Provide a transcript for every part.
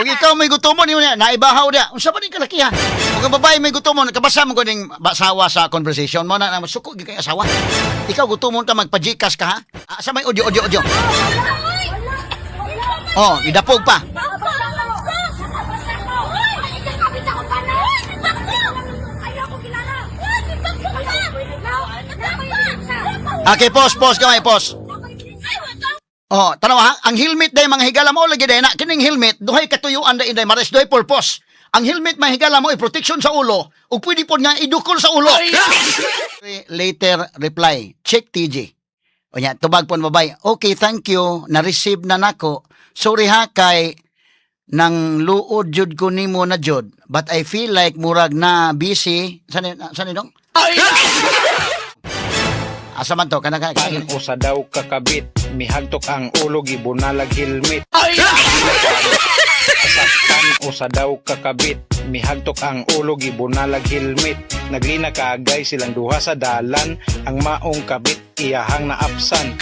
Pag ikaw may gutomon niya, naibahaw dia. Unsa ba ning kalakihan? Pag ang babae may gutomon, kabasa mo ko ning asawa sa conversation mo na suko gyud kay asawa. Ikaw gutomon ta magpajikas ka ha? Sa may audio. Oh, idapog pa. Okay, pause gamay, pause. Oh, tanaw ha, ang helmet day mga higala mo lagi day na kining helmet duhay katuyuan day mares duhay purpose. Ang helmet mga higala mo ay protection sa ulo ug pwede pod nga idukol sa ulo. Later reply, check TG. O nya tubag pon babay. Okay, thank you. Na-receive na nako. Sorry ha kay nang luod jud ko nimo na jud, but I feel like murag na busy. Sani dong? Asa man to kana usa daw kakabit mihagtok ang ulo gibunalag helmet. Usa daw kakabit mihagtok ang ulo gibunalag helmet. Naglina kaagay silang duha sa dalan ang maong kabit iyahang naapsan.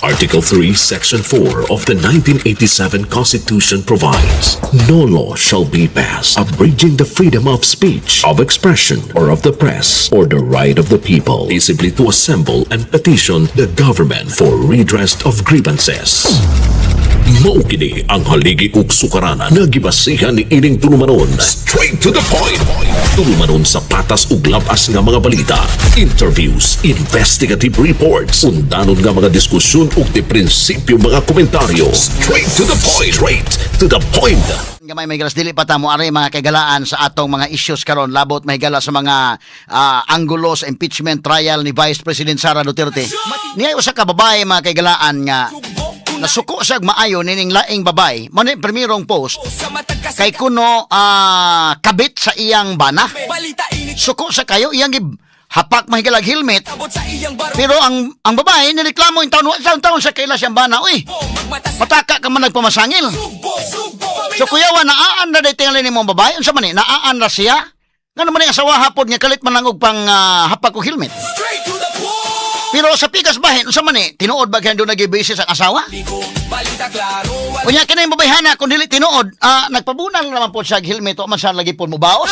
Article 3, Section 4 of the 1987 Constitution provides, no law shall be passed abridging the freedom of speech, of expression, or of the press, or the right of the people peaceably to assemble and petition the government for redress of grievances. Maukini ang haligi ug sukaranan nga gibasihan ni ining tulumanon. Straight to the point. Tulumanon sa patas ug labas nga mga balita, interviews, investigative reports, undanon nga mga diskusyon ug di prinsipyo mga komentaryo. Straight to the point. Straight to the point. Gamay may galas dili pa ta mo ari mga kagalaan sa atong mga issues karon labot mahigala sa mga anggulo sa impeachment trial ni Vice President Sara Duterte. Niya usa ka babae mga kagalaan nga nasuko siya maayo nining laing babay. Mo ni primerong post kay kuno kabit sa iyang bana. Suko sa kayo iyang hapak mahigalag helmet. Pero ang babae nireklamo yung taon sa kaila siyang bana. Uy, mataka ka man nagpamasangil. So kuyawa naaan na dating alin mong babae. Unsa man ni naaan na siya? Ngano man ni asawa hapon nga kalit man lang og pang hapak og helmet. Pero sa pikas bahin, unsa man ni tinuod ba kaya doon nag-basis ang asawa? Unya kini babayhana kung dili tinuod, nagpabunal naman po sa helmet o man sa lagi po mo baos.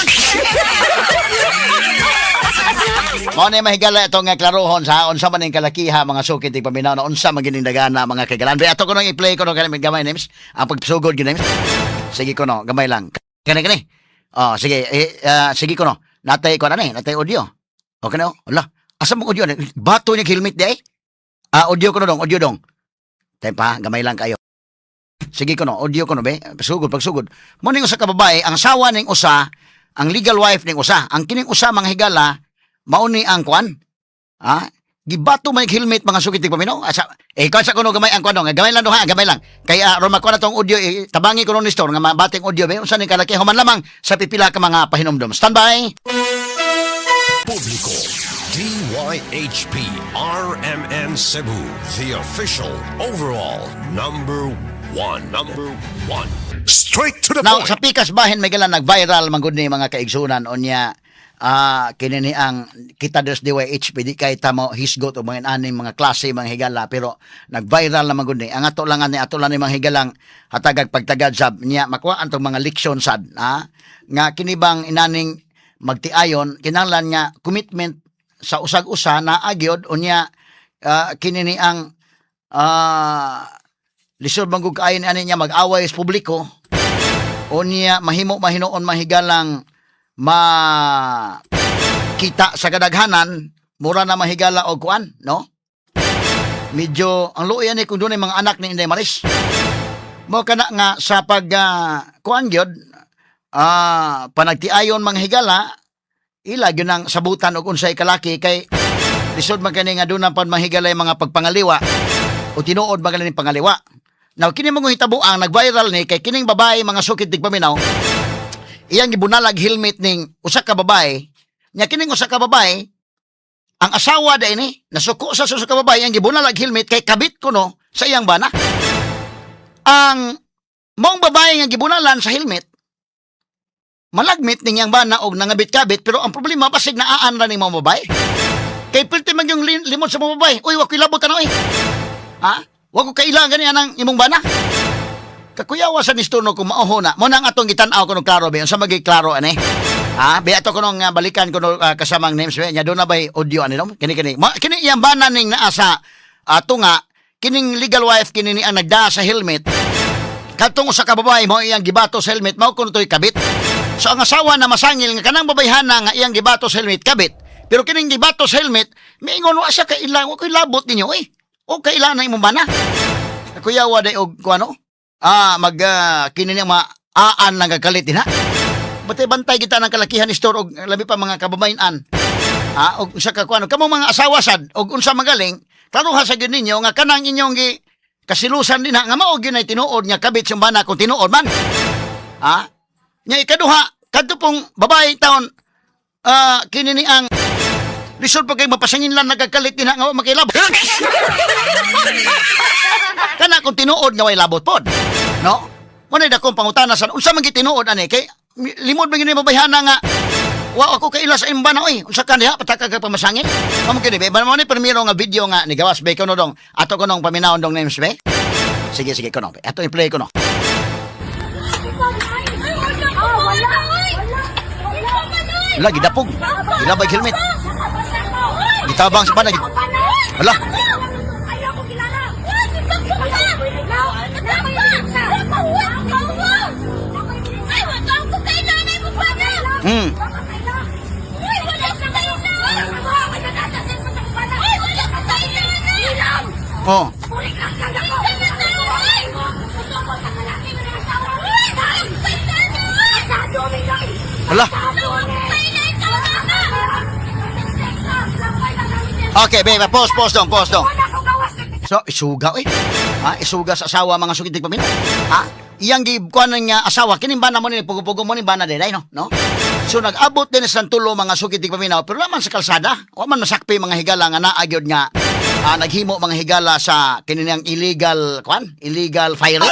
Mao ni mahigala ito nga klarohon sa unsa man ning kalakiha mga sukit tig paminaw na unsa man gining dagana mga kagalan. Ato ko nang i-play ko no gamay names, ang pagsugod gid names. Sige ko no, gamay lang. Kani. Oh, sige, sige ko no. Natay ko na ni, natay audio. Okay no? Wala. Asa mo audio? Bato niya helmet di ay? Audio ko na dong, audio dong. Tayo pa, gamay lang kayo. Sige ko no, audio ko no be. Pagsugod. Mo ning usa ka babae, ang asawa ning usa, ang legal wife ning usa. Ang kining usa mga higala, mao ni ang kwan. Gibato man helmet mga sukitig paminaw. Ikaw sa kuno gamay ang kwan dong. Gamay lang dong ha, gamay lang. Kaya ron makuha na tong audio, tabangi ko ni store nga mabating audio be. Unsa ning kalaki human lamang sa pipila ka mga pahinomdom. Standby. Publiko. DYHP RMN Cebu, the official overall number one. Straight to the Now, point. sa pikas bahin may galan nag-viral man gud ni mga kaigsunan onya kini ni ang kita des DYHP di kay tamo hisgot o mga aning mga klase mga higala pero nag-viral naman gud ni ang ato lang ni mga higalang hatagag pagtagad sab niya makuha antong mga leksyon sad nga kini bang inaning magtiayon kinahanglan nga commitment sa usag-usa na agyod unya kini ni ang lisod manggug kaayo ani niya mag-away sa publiko unya mahinoon mahigalang kita sa kadaghanan mura na mahigala og kuan no medyo ang luoy ni kung dunay mga anak ni Inday Maris mo kana nga sa pag kuan gyud panagtiayon mga higala ila gyud ang sabutan og unsay kalaki kay lisod man kani nga dunay pan mahigalay mga pagpangaliwa o tinuod man kani pangaliwa. Now kini mo hitabuang nag-viral ni kay kining babae mga sukid tig paminaw iyang gibunalag helmet ning usa ka babae nya kining usa ka babae ang asawa da ini nasuko sa usa ka babae ang gibunalag helmet kay kabit kuno sa iyang bana. Ang mong babae nga gibunalan sa helmet malagmit ning yang bana og nangabit-kabit pero ang problema pasig naaan ra ning mga babae. Kay pilti man yung limot sa mga babae. Uy, wa koy labot ano eh. Wa ko kailangan niya ng imong bana. Kakuyawa sa nistuno kung mauho na. Mo nang atong gitan-aw kuno klaro ba unsa magi klaro ani? Be ato kuno nga balikan kuno kasamang names be nya do na bay audio ani no? Kini kini iyang bana ning naa sa tunga kining legal wife kini ni ang nagda sa helmet. Katong usa ka babae mo iyang gibato sa helmet mao kuno toy kabit. So ang asawa na masangil nga kanang babayhana nga iyang gibato sa helmet kabit. Pero kining gibato sa helmet miingon wa siya ka ilang ko labot ninyo o kailan na imong bana. Kuyawa day og kuano? Kini niya aan lang gagalit din ha. Bantay kita ng kalakihan ni store og labi pa mga kababayan. Og usa ka kuano kamo mga asawa sad og unsa magaling klaruha sa gyud ninyo nga kanang inyong kasilusan din ha nga mao gyud nay tinuod nga kabit sa bana kung tinuod man. Nya ikaduha kadto pong babae taon kini ni ang lisod pa kay mapasangin lang nagagalit din ha nga makilabot. Kana kung tinuod nga way labot pod. No? Mo na dakong pangutana sa unsa man gitinuod ani kay limod man gyud mabayhana nga wa ako kaila sa imbana unsa kan diha pataka ka pamasangin. Amo kini be mo ni primero nga video nga ni gawas be kuno dong ato kunong paminawon dong names be. Sige kuno be. Ato i-play kuno. Lagi dapog. Ilabay helmet. Gitabang sa panag. Hala. Oh. Hala. Okay, babe, pause dong. So, isuga isuga sa asawa mga sukitig pamin. Iyang gikuan nga asawa kining bana mo ni pugo-pugo mo ni bana day no? So nag-abot din sa tulo mga sukitig paminaw pero naman sa kalsada, wa man masakpi mga higala nga naa gyud nga naghimo mga higala sa kining illegal firing.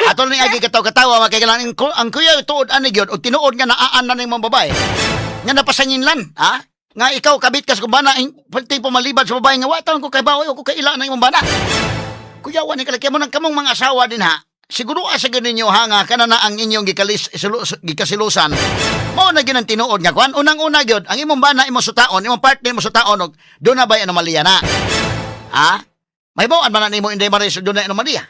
Atol ni agi kataw-katawa makaigalan ang kuya tuod ani gyud og tinuod nga naaan na ning mga babae. Nga napasangin lan, nga ikaw kabit kas kumbana pati pumalibad sa babae nga wa taon ko kay bawoy o ko kay ila na imong bana. Kuya wa ni kalaki mo nang kamong mga asawa din ha. Siguro asa gyud ninyo ha nga kana na ang inyong gikasilusan. Mao na gyud ang tinuod nga kwan. Unang-una gyud ang imong bana imong sutaon, imong partner mo sutaon og do na bay anomalya na. May bawaan man nimo inday maris do na anomalya.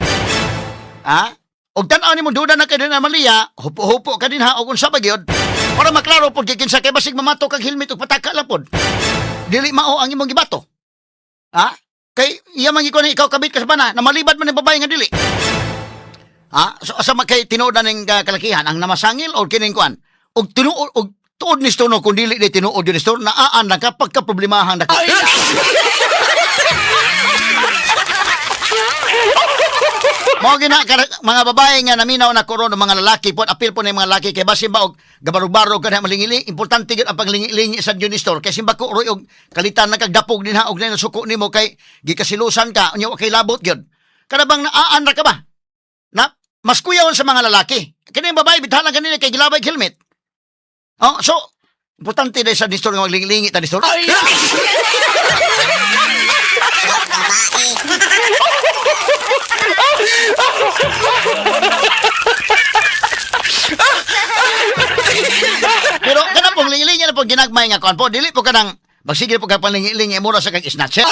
Og tan-aw nimo duda na kay anomalya, hupo-hupo ka din ha og unsa ba gyud? Para maklaro pod kay kinsa kay basig mamato kag helmet ug pataka lang pod. Dili mao ang imong gibato. Kay iya man gikon ikaw kabit ka sa bana, namalibad man ang babae nga dili. So asa man kay tinuod na ning kalakihan ang namasangil or kining kuan. Og tinuod og tuod ni stono kun dili di tinuod ni stono naaan lang kapag ka problemahan dako. Mao gina mga babae nga naminaw na koron mga lalaki pod apil po na mga lalaki kay basin ba og gabarog-barog kada malingiling importante gyud ang paglingi-lingi sa jud store kay simba ko roy og kalitan na kagdapog din ha og na suko nimo kay gikasilusan ka unya kay labot gyud kada bang naaan ra ka ba na mas kuyaw sa mga lalaki kini babae bithala kanila kay gilabay helmet so importante dai sa store nga maglingi-lingi ta store. Pero kana pong lingi-lingi na pong ginagmay nga kon po dili po kanang magsigil po ka panlingi-lingi mura sa kag snatcher.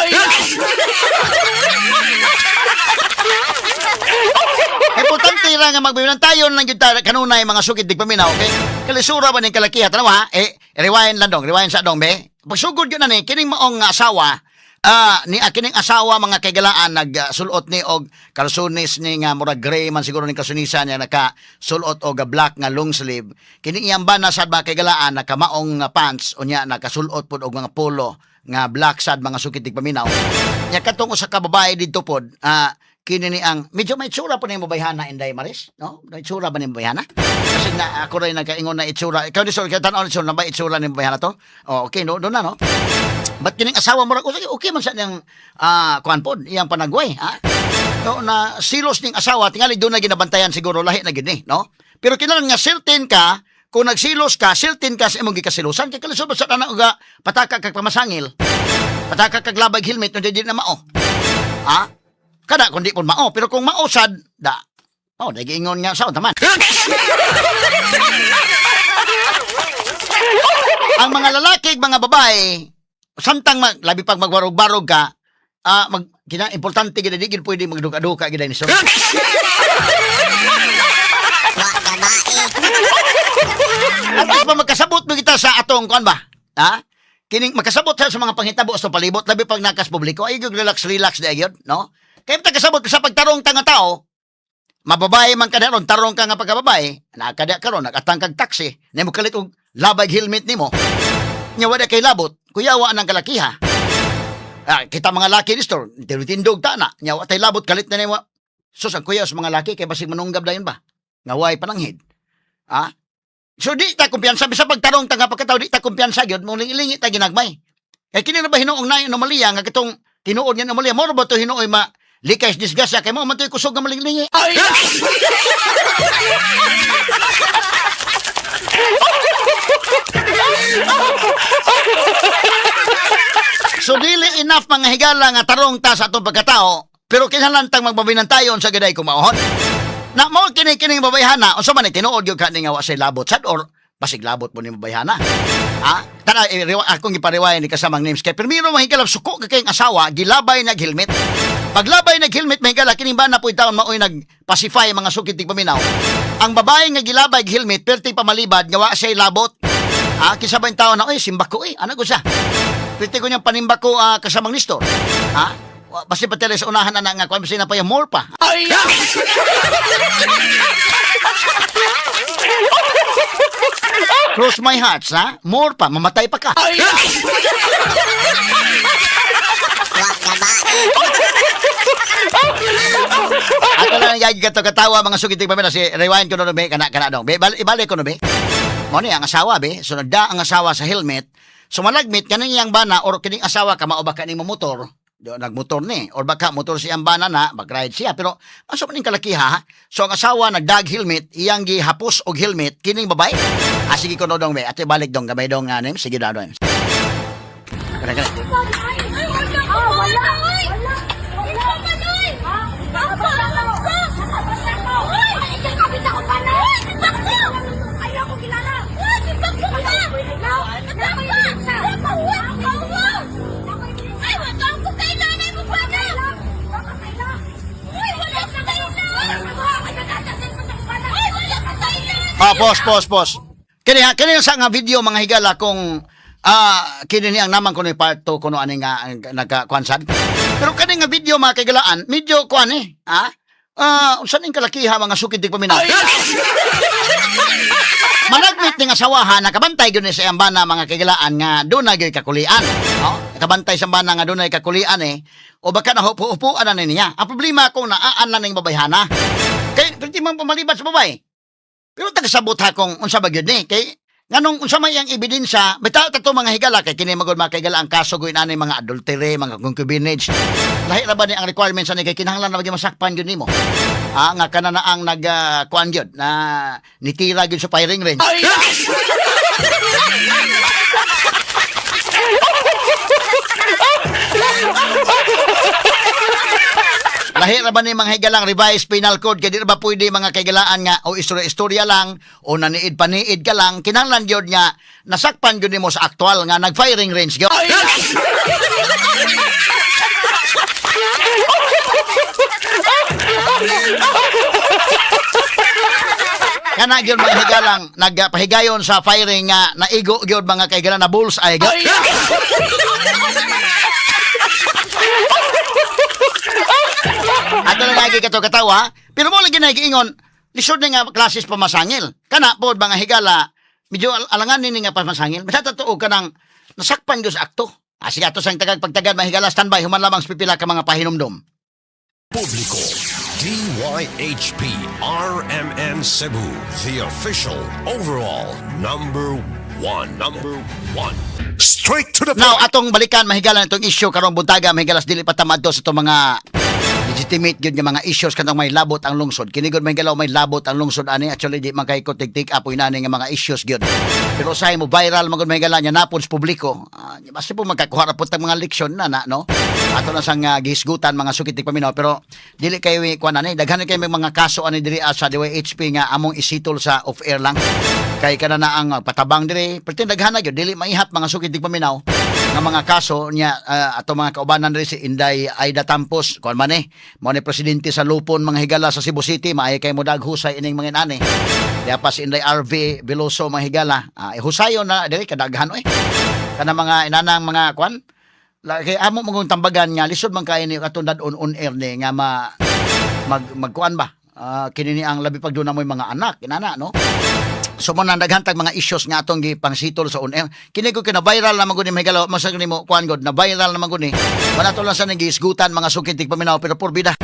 Importante ra nga magbibilang tayo lang gyud kanunay mga sukid dig paminaw okay. Kalisura ba ning kalakiha tanawa rewind lang dong rewind sa dong be. Pagsugod gyud na ni kining maong asawa ni akining asawa mga kaigalaan nagsulot ni og kalsones ni nga murag gray man siguro ni kalsonisan niya nakasulot og black nga long sleeve kini iyang bana sad mga kaigalaan nakamaong pants unya nakasulot pod og mga polo nga black sad mga sukitig paminaw nya katong usa ka babae didto pod kini ni ang medyo may itsura po ni babayhana Inday Maris no may itsura ba ni babayhana kasi na ako rin nagkaingon na itsura ikaw ni sir tan-aw ni sir na ba itsura ni babayhana to okay no na no. Ba't kining asawa mo okay man sa niyang kuan pod iyang panagway no, na silos ning asawa tingali doon na ginabantayan siguro lahi na gid ni no pero kinahanglan nga certain ka kung nagsilos ka certain ka sa imong gikasilusan kay kalisod sa kana uga pataka kag pamasangil Pataka kaglabay helmet no di na mao. Ha? Kada kundi pun mao, pero kung mao sad da. Oh, nagiingon nga sa taman. Ang mga lalaki, mga babae, samtang labi pag magbarog-barog ka, importante gid di gid pwede magduka-duka gid ni so. At least ba magkasabot mo kita sa atong kuan ba? Ha? Kining magkasabot sa mga panghitabo sa palibot labi pag nakas publiko ay gyud relax di ayod, no? Kaya magkasabot sa pagtarong tanga tao, mababae man kada ron tarong ka nga pagkababae, nakada karon nakatangkag taxi, nimo kalit og labay helmet nimo. Nya wala kay labot, kuyawa nang kalakiha. Kita mga laki ni store, tindog ta na. Nya wa tay labot kalit na nimo. Sus ang kuya sa mga laki kay basig manunggab dayon ba? Ngaway pananghid. Ha? So di ta kumpiyansa bisa pagtarong tanga pagkataw di ta kumpiyansa gyud mo lingi ta ginagmay. Kay kini na ba hinuong na anomalya nga kitong tinuod nga anomalya mo ba to hinuoy ma likay disgrasya kay mo man toy kusog nga malingi. So dili enough mga higala nga tarong ta sa atong pagkatao pero kinahanglan tang magbabinantayon sa gaday kumahon. Na mo kini babayhana unsa man tinuod gyud ka nga wa say labot sad or basig labot mo ni babayhana. Ha? Tara akong ipariwayan ni kasamang names kay primero mahigala suko ka kayong asawa gilabay nag helmet. Paglabay nag helmet mahigala kini ba na puy taon maoy nag-pacify mga sukit tig paminaw. Ang babae nga gilabay helmet perti pamalibad nga wa say labot. Ha? Kisa ba yung taon na oy simba ko ana ko siya. Perti ko niyang panimba ko kasamang listor. Ha? Basta pa sa unahan na nga kung na pa yung more pa. Cross my heart, ha? More pa, mamatay pa ka. Ato lang yung katawa mga sukitig pa si rewind ko na be, kana dong. Be, ibalik ko na be. Mo ni ang asawa be, so nagda ang asawa sa helmet. So malagmit kaning yang bana or kining asawa ka mao ba kaning motor. Do nagmotor ni or baka motor siyang bana na mag-ride siya pero asa man ning kalakiha so ang asawa nagdag helmet iyang gihapos og helmet kining babae sige ko dong be ate balik dong gamay dong anim sige daw dong kana pos. Kini sa nga video mga higala kung kini ni ang naman kuno part 2 kuno ani nga nagkakwansad. Pero kani nga video mga kaigalaan, medyo kuan unsa ning kalakiha mga sukid dig paminaw. Managmit ning asawahan nakabantay gyud ni sa iyang bana mga kaigalaan nga dunay gyud kakulian. Nakabantay sa bana nga dunay kakulian o baka nahupo-upuan na niya. Ang problema kung naaan na ning babayhana. Kay perti man pamalibat sa babay. Pero tagasabot ha kung unsa ba gyud ni kay nganong unsa may ang ebidensya bitaw tato mga higala kay kini magud mga higala ang kaso gyud ani mga adultery mga concubinage lahi ra ba ni ang requirements ani kay kinahanglan na gyud masakpan gyud nimo nga kana na ang kuan gyud na nitira gyud sa firing range. Lahi ra ba ni mga higalang revised penal code kay di ba pwede mga kaigalaan nga o istorya lang o naniid-paniid ka lang kinahanglan gyud nga nasakpan gyud nimo sa aktual nga nag-firing range gyud. Kana gyud mga higalang nagpahigayon sa firing nga naigo gyud mga kaigalang na bullseye gyud. Ato lang lagi kato katawa, pero mo lagi nagiingon, lisod na nga klases pamasangil. Kana po mga higala, medyo alangan nini nga pamasangil. Basta totoo ka nang nasakpan sa akto. Sige ato sang tagag pagtagad mga higala standby, human lamang pipila ka mga pahinumdom. Publiko, DYHP RMN Cebu, the official overall number one. Straight to the point. Now, atong balikan mahigala itong issue karong buntaga, mahigalas dili pa tamad to sa itong mga legitimate gyud nga mga issues kanang may labot ang lungsod. Kini gud may galaw may labot ang lungsod ani, actually di man kay ko tik up inani nga mga issues gyud. Pero usahay mo viral man gud may gala nya napon sa publiko. Basta po magkakuha ra pud tag mga leksyon na no. Ato na sang gihisgutan mga sukitik paminaw, pero dili kay kuan ani daghan kay may mga kaso ani diri sa DYHP nga among isitol sa off air lang. Kay kana na ang patabang diri, pertin daghan na gyud dili maihat mga sukitik paminaw nga mga kaso niya ato mga kaubanan diri si Inday Aida Tampos kuan man mo ni presidente sa Lupon mga higala sa Cebu City, maay kay mo daghusay ining mga inani. Diya pa si Inday RV Veloso mga higala, husayon na dili kadaghan kana mga inanang mga kuan kay amo mong tambagan nga lisod man kay ni katundad on air ni nga magkuan ba kini ni ang labi pag doon na mo mga anak inana no. So mo nang daghantag mga issues nga atong gipangsitol sa on air. Kini ko kina viral na maguni may galaw masag nimo kuan god na viral na maguni. Manato lang sa nagisgutan mga sukitik paminaw pero porbida.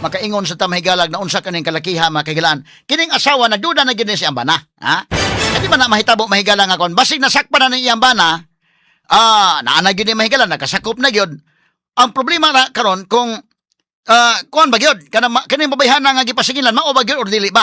Makaingon sa tamahigalag na unsa kaning kalakiha makagilaan. Kining asawa nagduda na gid si ambana, ha? Kadi man na mahitabo mahigala nga kon basig nasakpan na ni ambana. Naana gid ni mahigala nakasakop na gyud. Ang problema na karon kung kuan ba gyud kani mabayhana nga gipasingilan mao ba gyud or dili ba?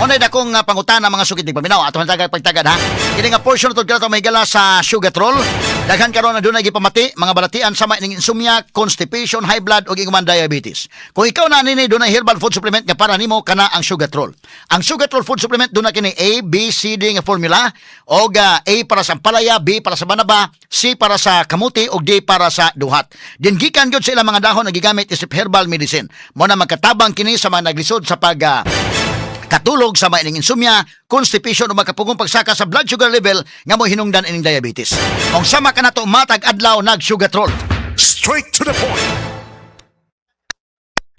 Unay dakong pangutana mga sukitig paminaw ato tagad pagtagad ha. Kini nga portion tud kato may gala sa sugartrol. Daghan karon na dunay gipamati mga balatian sama ning insomnia, constipation, high blood ug iguman diabetes. Kung ikaw na nini dunay herbal food supplement nga para nimo kana ang sugartrol. Ang sugartrol food supplement dunay kini A, B, C, D nga formula og A para sa palaya, B para sa banaba, C para sa kamuti ug D para sa duhat. Din gikan gyud sa ilang mga dahon nagigamit isip herbal medicine. Mo na magkatabang kini sa mga naglisod sa pag katulog sa maining insomnia, constipation o makapugong pagsaka sa blood sugar level nga mo hinungdan ining diabetes. Kung sama ka na to matag adlaw nag sugartrol. Straight to the point.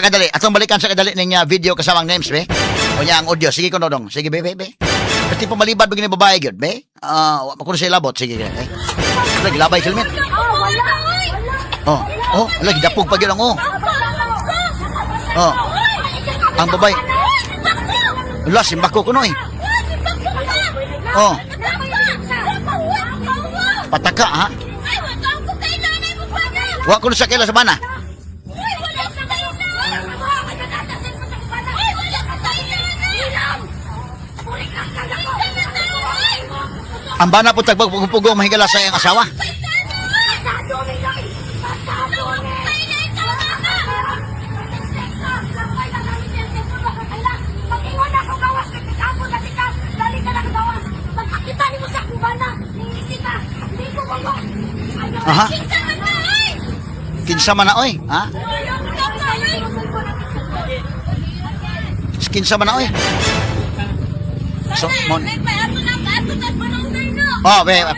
Kadali, atong balikan sa kadali ning video kasamang names be. O niya ang audio, sige ko nodong. Sige be. Pati pa malibad begini babae gyud be. Makuno sa labot sige be. Lagi labay helmet. Lagi dapog pa gyud ang ang babae. Wala, simbako ko no pataka ha? Wa ko sa kila sa bana. Ang bana po tagbagpugong mahigala sa iyang asawa. Aha. Kinsa man na oy, ha? Kinsa man na oy. So, mon.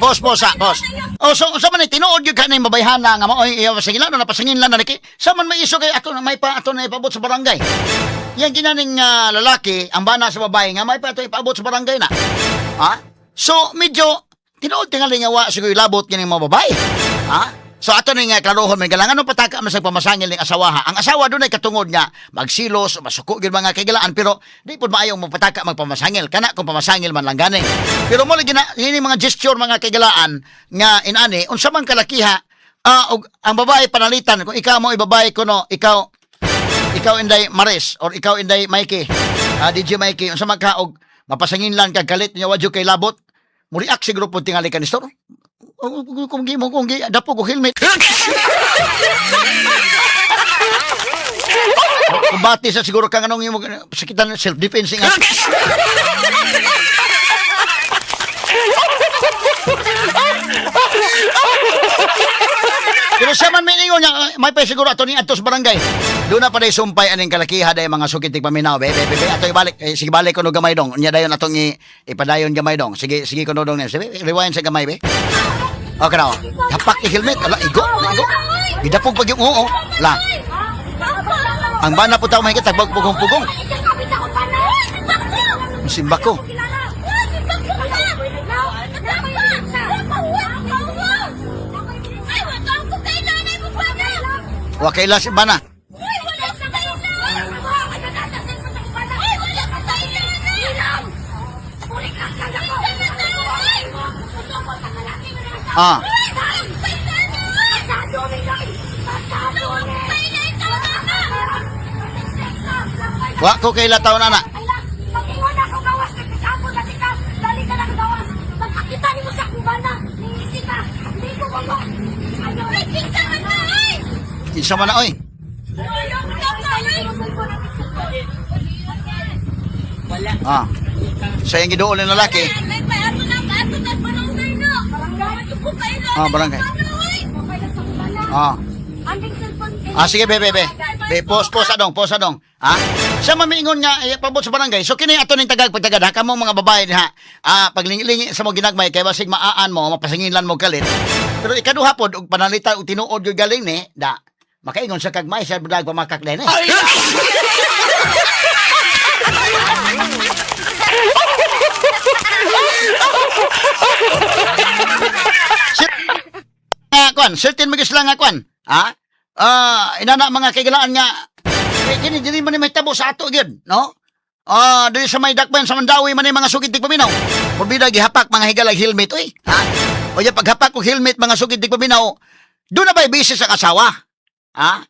Pos. So man ni tinuod gyud kanay mabayhana nga maoy pasingilan na pasingillan na niki. Sa man may iso kay ato na may pa ato na ipaabot sa barangay. Yang ginaning lalaki ang bana sa babae nga may pa ato ipaabot sa barangay na. Ha? So medyo tinuod tingali nga wa siguro labot kining mga babae. Ha? So ato ni nga klarohon may galangan no pataka man sa pamasangil ning asawa. Ang asawa dunay katungod nga magsilos, masuko gyud mga kaigalaan pero di pud maayo magpataka magpamasangil kana kung pamasangil man lang gani. Pero mo lagi na ini mga gesture mga kaigalaan nga inani unsa man kalakiha ang babae panalitan kung ikaw mo ibabae kuno ikaw Inday Maris or ikaw Inday Mikey. DJ Mikey unsa man ka og mapasanginlan kag kalit nya wadyo kay labot. Mo react siguro pud tingali ka ni store. Kung dapo ko helmet. Kung bati sa siguro kang anong yung sakitan self-defense nga. Pero siya man may ingon niya, may pa siguro ato ni Atos Barangay. Doon na pa day sumpay aning kalakiha day mga sukitik paminaw. Ato ibalik, sige balik ko no gamay dong. Nya dayon atong ipadayon gamay dong. Sige ko no dong. Sige, rewind sa gamay be. Okay na. Hapak ni helmet. Ala, igo. Gidapog pag yung La. Ang bana po tao may kitagbag pugong-pugong. Simba ko. Wakaila si bana. Wa ko kay lataw na. Pag-ingon ako gawas, nagkakapo na kita. Dali ka lang gawas. Magkakita ni mo sa kubana. Ningisi ka. Hindi ko mo. Ayaw. Pinsa man na, ay! Kinsa man na oy. Ah. Sa yung giduol ng lalaki. Ah, barangay. Ah. Sige, be. Be, pos adong. Ha? Sa mamiingon nga, pabot sa barangay. So, kini ato ning pagtagad, ha? Kamong mga babae, ha? Paglingi-lingi sa mo ginagmay, kay basig maaan mo, mapasingilan mo kalit. Pero ikaduha po, panalita, tinuod yung galing ni, da. Makaingon sa kagmay, sa budag pamakak din, eh. Certain magis lang nga kwan. Ha? Inana mga kaigalaan nga kini dili man ni may tabo sa ato gyud, no? Dili sa may dakban sa Mandawi man ni mga sugid tigpaminaw. Porbida gihapak mga higalag helmet oy. Ha? O ya paghapak og helmet mga sugid tigpaminaw, do na bay bisis ang asawa. Ha?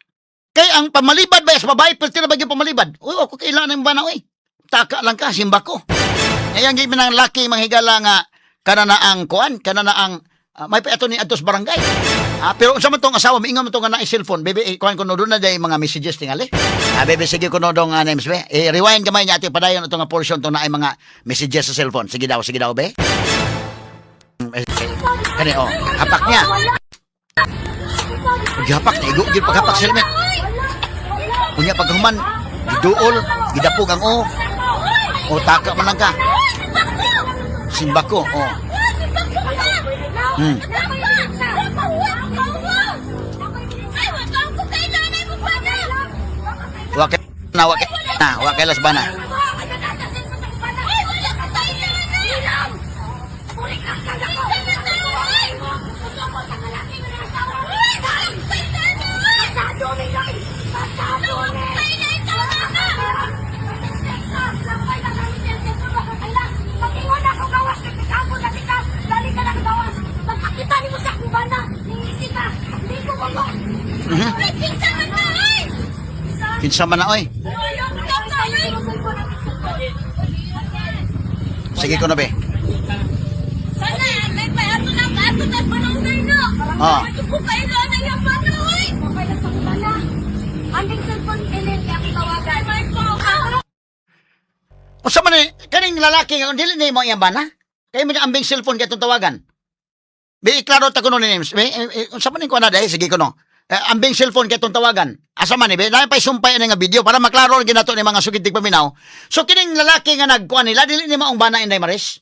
Kay ang pamalibad ba sa babae perti na bagyo pamalibad. Uy, ako kailangan ng bana oy. Taka lang ka simba ko. Ayang gyud nang laki mga higala nga kana na ang kuan, kana na ang may paeto ni atos barangay. Pero unsa man tong asawa miingon man tong na cellphone, bebe kuan kuno do na day mga messages tingali. Bebe sige kuno dong names be. Rewind gamay niya ati padayon ato nga portion tong naay mga messages sa cellphone. Sige daw be. Kani hapak niya. Gihapak na igugid paghapak sa helmet. Unya paghuman giduol, gidapog ang taka man lang ka. Simba ko. Wakay las bana. Pag-ingon ako gawas, nagkakapo na kita. Dali ka lang gawas. Magkakita ni mo sa kubana. Ningisi ka. Hindi ko mo. Pinsa man na, ay! Kinsa man na oy. Sige ko na be. Sana, may payato na barangay no. Ito ko kayo na yung bana, ay! Okay na sa kubana. Anding cellphone kilin, kaya ako tawagan. O sa man kaning lalaki nga dili ni mo iyang bana. Kay mo ambing cellphone katong tawagan. Be klaro ta kuno ni names. Be unsa man ko na dai sige kuno. Ambing cellphone katong tawagan. Asa man ni be na pay sumpay nga video para maklaro ginato ni mga sugid tigpaminaw. So kining lalaki nga nagkuan nila dili ni maong bana inday Maris.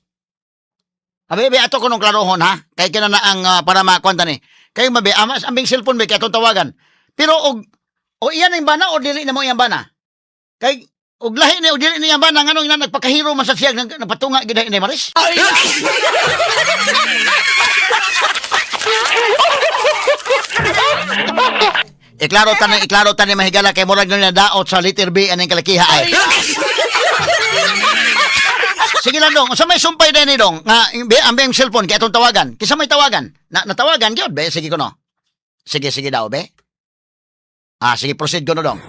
Be ato kuno klarohon ha. Kay kina na ang para makwanta ni. Kay mabe ambing cellphone be katong tawagan. Pero o iyan ang bana o dili na mo iyang bana. Kay og lahi ni og dili niya bana nganong ina nagpakahiro man sa siya nagpatunga gid ni Maris. Iklaro tan ni mahigala kay murag na daot sa letter B aning kalakiha ay. Sige lang dong, sa may sumpay din ni dong nga ambing cellphone kay atong tawagan. Kisa may tawagan? Natawagan gyud be sige kuno. Sige daw be. Sige proceed kuno dong.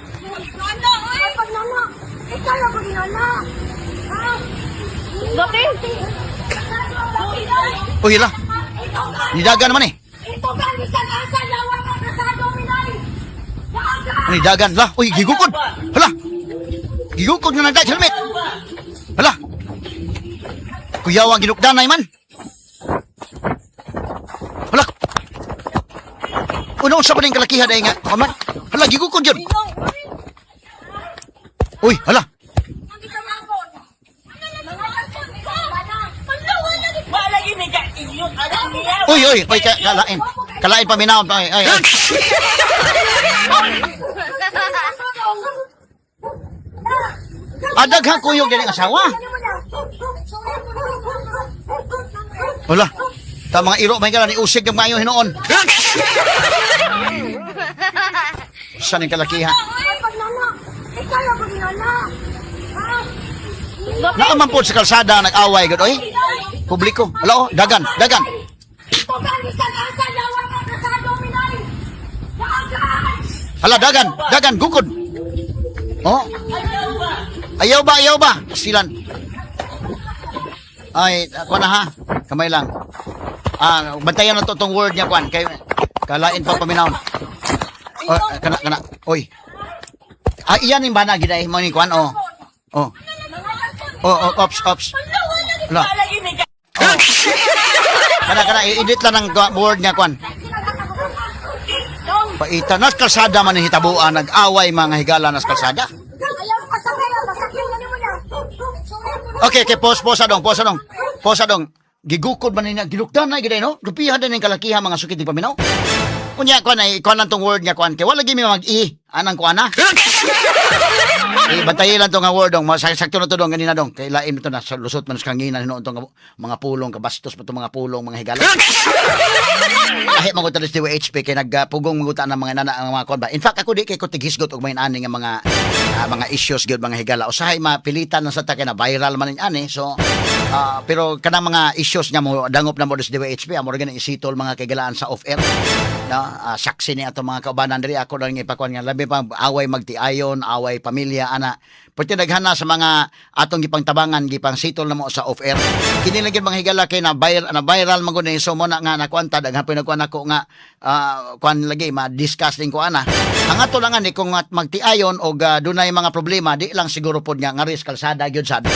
Uy lah. Nidagan naman eh. Nidagan lah. Uy gigukod. Hala. Gigukod nga nagdag helmet. Hala. Kuyawang ginukdanay man. Hala. Uno sa paning kalakihan ay nga. Hala gigukod yun. Uy hala. Uy, kalain paminaw. Ay. Daghang kuyog din ang asawa. Wala. Ta mga iro may kala ni usig ang mayo hinoon. Saan ang kalakihan? Naaman po sa kalsada nag-away gud oy. Publiko. Hala dagan. Hala dagan, gukod. Ayaw ba? Silan. Ay, kuan na ha. Kamay lang. Bantayan na to tong word niya kuan kay kalain pa paminawon. Kana. Oy. Iyan yung bana gid ay mo ni kuan oh. Ops. Ala. Oh. Kana i-edit lang ng word niya kuan. Paita nas kalsada man ang hitabuan nag-away mga higala nas kalsada. Ayaw pasakay na mo na. Okay, pause dong. Gigukod man niya, gilukdan na giday no? Rupihan din ng kalakihan mga sukit di paminaw. Kunya kuan lang tong word niya kuan kay wala gimi mag-i anang kuan na. Bantayan lang to nga word dong, sakto na to dong ganina dong. Kay lain to na sa lusot man sa kangina hinuon tong mga pulong kabastos pa to mga pulong mga higala. Kahit mga talis di HP kay nagpugong magutan ng mga nana ang mga kuan ba. In fact ako di kay ko tighisgot og may ani nga mga issues gyud mga higala. Usahay mapilitan na sa ta kay na viral man ani. So pero kanang mga issues niya mo dangop na mo des DWHP amo ra gani isitol mga kagalaan sa off air. No, saksi ni ato mga kaubanan diri ako lang ipakuan nga labi pa away magtiayon, away pamilya ana. Pwede naghana sa mga atong gipangtabangan gipang sitol na mo sa off air. Kini lagi mga higala kay na viral man gud so mo na nga nakuanta daghan pa nagkuan ako nga kuan lagi ma-discuss din ko ana. Ang ato lang ani kung magtiayon og dunay mga problema di lang siguro pod nga risk kalsada gyud sad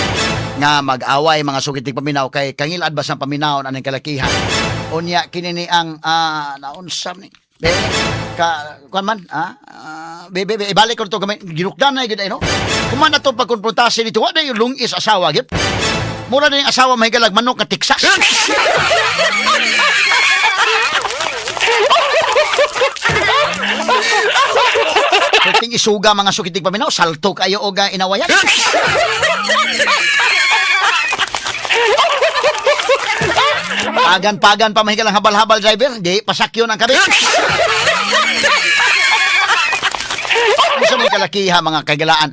nga mag-away mga sukitig paminaw kay kangil adbas ang paminaw anang kalakihan. Unya kini ni ang naunsam ni kuan man ibalik ko to gamay ginukdan na gyud ay no kuman ato pagkonfrontasi dito wa day lungis asawa gyud mura na yung asawa mahigalag manok nga Texas. Pwedeng isuga mga sukitig paminaw salto kayo og inawayan. Pagan pa mahigalang habal-habal driver, di pasakyon ang kabit. Sa may kalakiha mga kagalaan.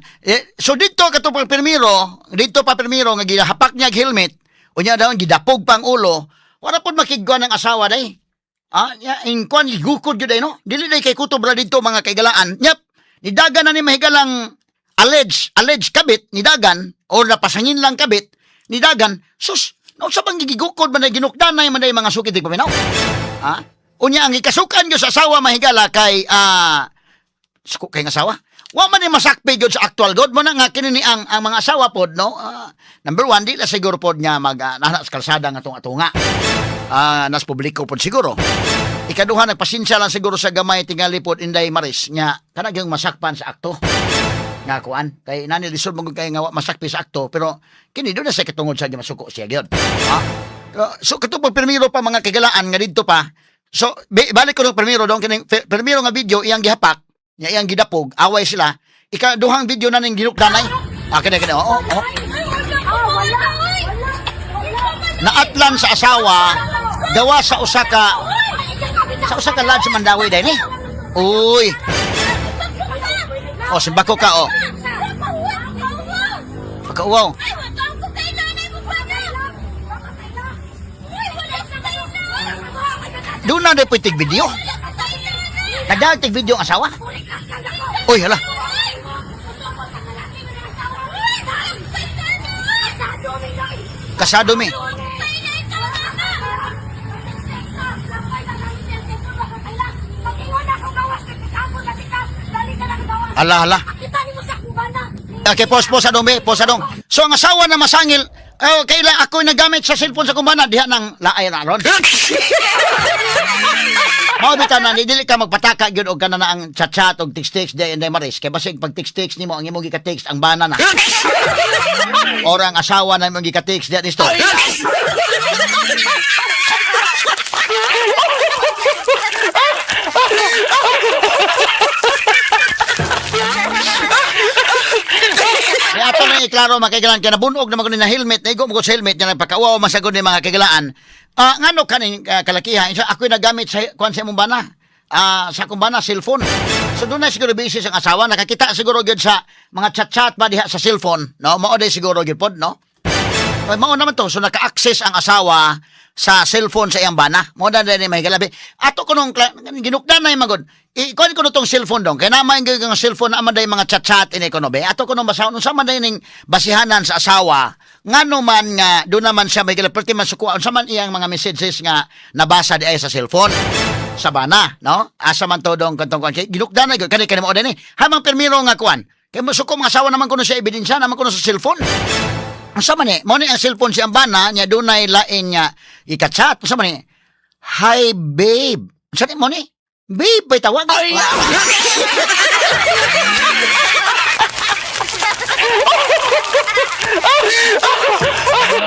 So dito katupang permiro nga gihapak niya helmet, unya daw gidapog pang ulo, wala pud makigwa ng asawa day. In kwan gukod gyud ay no. Dili day kay kutob ra dito mga kagalaan. Nyap, nidagan na ni mahigalang alleged kabit nidagan or napasangin lang kabit nidagan. Sus no sa bang gigukod man ginukdan na man mga sukid paminaw. Unya ang ikasukan gyud sa asawa mahigala kay suko kay nga asawa. Wa man ni masakpi gyud sa actual god mo na nga kini ang mga asawa pod no. Number 1 di la siguro pod nya nahana sa kalsada nga atunga. Nas publiko pod siguro. Ikaduha nagpasensya lang siguro sa gamay tingali pod inday maris nya kana gyud masakpan sa akto. Nga kuan kay nani lisod mo kay nga masakpi sa akto pero kini do na sa katungod sa masuko siya gyud. So katong permiro pa mga kagalaan nga didto pa. So balik ko ng permiro dong kini permiro nga video iyang gihapak nya iyang gidapog away sila ikaduhang video na ning ginukdanay. Kani oo. Naatlan sa asawa gawa sa usa ka lodge Mandawi dai ni. Uy. Simbako ka Pagkauwaw. Doon na rin po itig video. Nagdahal itig video ang asawa. Uy, hala. Kasado mi. Hala. Okay, pause adong. So ang asawa na masangil, kaila ako nagamit sa cellphone sa kumbana, diha nang laay na ron. Mao bitaw na dili ka magpataka gyud og kana na ang chat og text day and maris kay basig pag text nimo ang imong gika-text ang bana na. Ora ang asawa na imong gika-text diha disto. Kaya ato lang iklaro mga kagalaan kaya nabunog naman ko na helmet na igo mo sa helmet na nagpakauaw masagod ni mga kagalaan. Ngano kaning kalakiha ako'y nagamit sa kuan sa imong bana. Sa kumbana cellphone. So doon na siguro busy ang asawa nakakita siguro gyud sa mga chat ba diha sa cellphone, no? Mao day siguro gyud pod, no? Mao naman to, so naka-access ang asawa sa cellphone sa iyang bana. Mo na din may galabi. Ato ko nung ginukdan na yung magod. Ikuan ko no tong cellphone dong. Kaya naman yung cellphone na amaday mga chat-chat ini ko no be. Ato ko nung basahon unsa man day ning basihanan sa asawa. Ngano man nga do naman siya may galabi perti man sukuan unsa man iyang mga messages nga nabasa di ay sa cellphone sa bana, no? Asa man to dong kantong kuan ginukdan na kani mo din ni. Hamang permiro nga kuan. Kay mo suko mga asawa naman kuno sa ebidensya naman kuno sa cellphone. Unsa man ni? Mo ni ang cellphone si bana nya dunay lain nga ika-chat. Unsa man ni? Hi babe. Unsa ni mo ni? Babe bay tawag.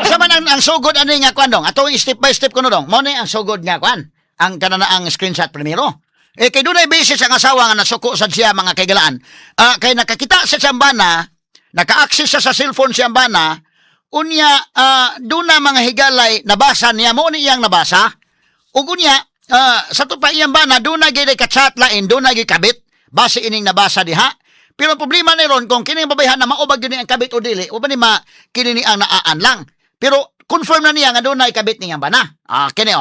Unsa man ang sugod ani nga kuan dong? Atong step by step kuno dong. Mo ni ang sugod nga kuan. Ang kanana ang screenshot primero. Kay dunay beses ang asawa nga nasuko sa siya mga kaigalaan. Kay nakakita sa siyambana, naka-access siya sa cellphone siyambana, unya doon na mga higalay nabasa niya mo ni iyang nabasa. Ug unya sa to pa iyang bana doon na gid ka-chat lain, doon na gid kabit base ining nabasa diha. Pero ang problema ni ron kung kini babayhan na maubag yun ang kabit o dili, o ba ni ma kini ni ang naan lang. Pero confirm na niya nga doon na ikabit niyang bana. Kini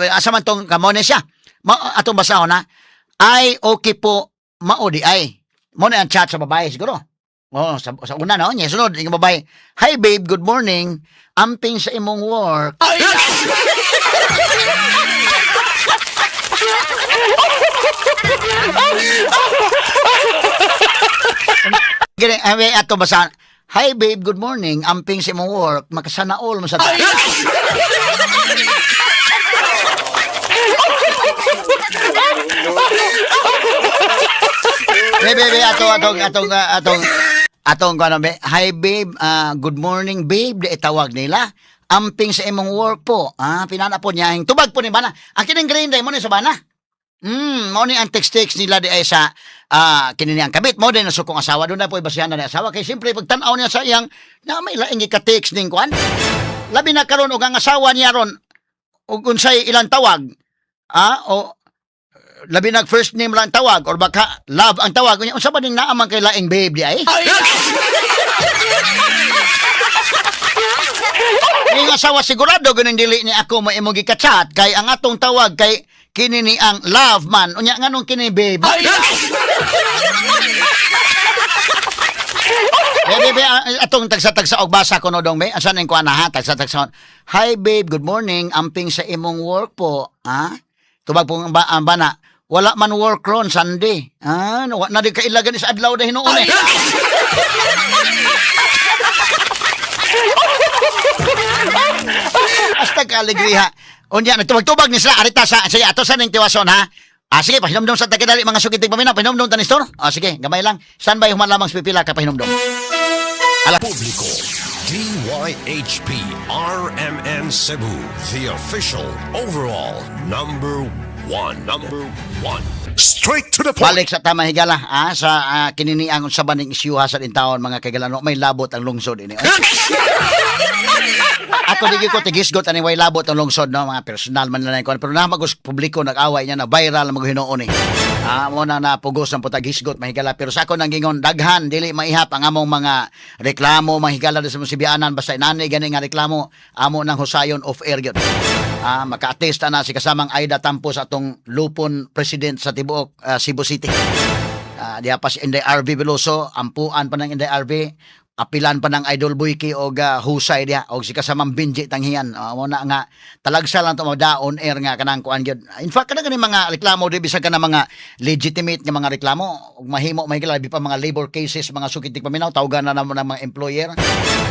asa man tong kamone siya. Atong basahon na, ay okay po, maudi ay. Mo na ang chat sa babae siguro. Sa una no, niya sunod yung babae. Hi babe, good morning. Amping sa imong work. Gini, atong basahon. Hi babe, good morning. Amping sa imong work. Makasana all mo sa ta. Babe, atong ano be. Hi babe, good morning babe. Di tawag nila. Amping sa imong work po. Pinana po niya. Tubag po ni bana. Ang kining green day mo ni sa bana. Mo ni ang text nila di ay sa kinini ang kabit mo din nasukong asawa doon na po ibasihan na ni asawa kay simple pagtan-aw niya sa iyang na may laing ka-text ning kuan. Labi na karon og ang asawa niya ron ug unsay ilang tawag. O labi nag first name lang tawag or baka love ang tawag niya unsa ba ning naamang kay laing babe di ay? Ning asawa sigurado ganun dili ni ako maimo gi-chat kay ang atong tawag kay kini ni ang love man unya nganong kini babe. Bebe, atong tagsa-tagsa og basa ko no dong be. Asa ning kuan ha tagsa-tagsa. Hi babe, good morning. Amping sa imong work po. Tubag po ang bana. Wala man work ron Sunday. Na di kailagan sa adlaw na hinuon eh. Hasta kaligriha. Unya nagtubag-tubag ni sila arita sa sige ato sa ning tiwason ha. Sige pahinomdom sa tagadali mga sukiting paminaw pahinomdom ta ni store. Sige gamay lang. Standby human lamang sa pipila ka pahinomdom. Publico, DYHP RMN Cebu, the official overall number one. Straight to the point. Balik sa tama higala sa kinini ang sa baning isyuha sa intawon mga kaigalano may labot ang lungsod ini. Ako di ko tigisgot ani way labot ang lungsod no mga personal man lang kon pero na magos publiko nag-away niya na viral mag hinuon ni. Mo na napugos ang putag hisgot mahigala pero sa ako nang gingon daghan dili maihap ang among mga reklamo mahigala sa musibianan basta inani gani nga reklamo amo nang husayon of air gyud. Maka-attesta na si kasamang Aida Tampo sa atong lupon president sa tibuok Cebu City. Diha pa si Inday RV Veloso, ampuan pa ng Inday RV, apilan pa ng Idol Boyki og husay diha og si kasamang Benji Tanghian. Mo na nga talagsa lang to daon air nga kanang kuan gyud. In fact kana gani mga reklamo di bisag kana mga legitimate nga mga reklamo ug mahimo mahigala pa mga labor cases mga sukitik paminaw tawgan na namo ng mga employer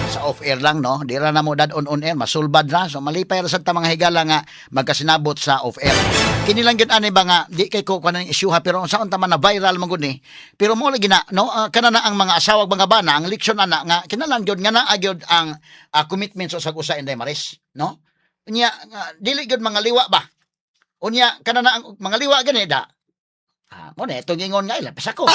sa off air lang no di ra na mo dad on air masulbad na so malipay ra sad ta mga higala nga magkasinabot sa off air kini lang gyud ani ba nga di kay ko kanang issue ha pero unsaon ta man na viral man gud ni pero mo lagi na no kana na ang mga asawag mga bana ang leksyon na nga kinahanglan gyud nga naa gyud ang commitment sa usag-usa Inday Maris no unya dili gyud mga liwa ba unya kana na ang mga liwa gani da mo na itong ingon nga ila pasako.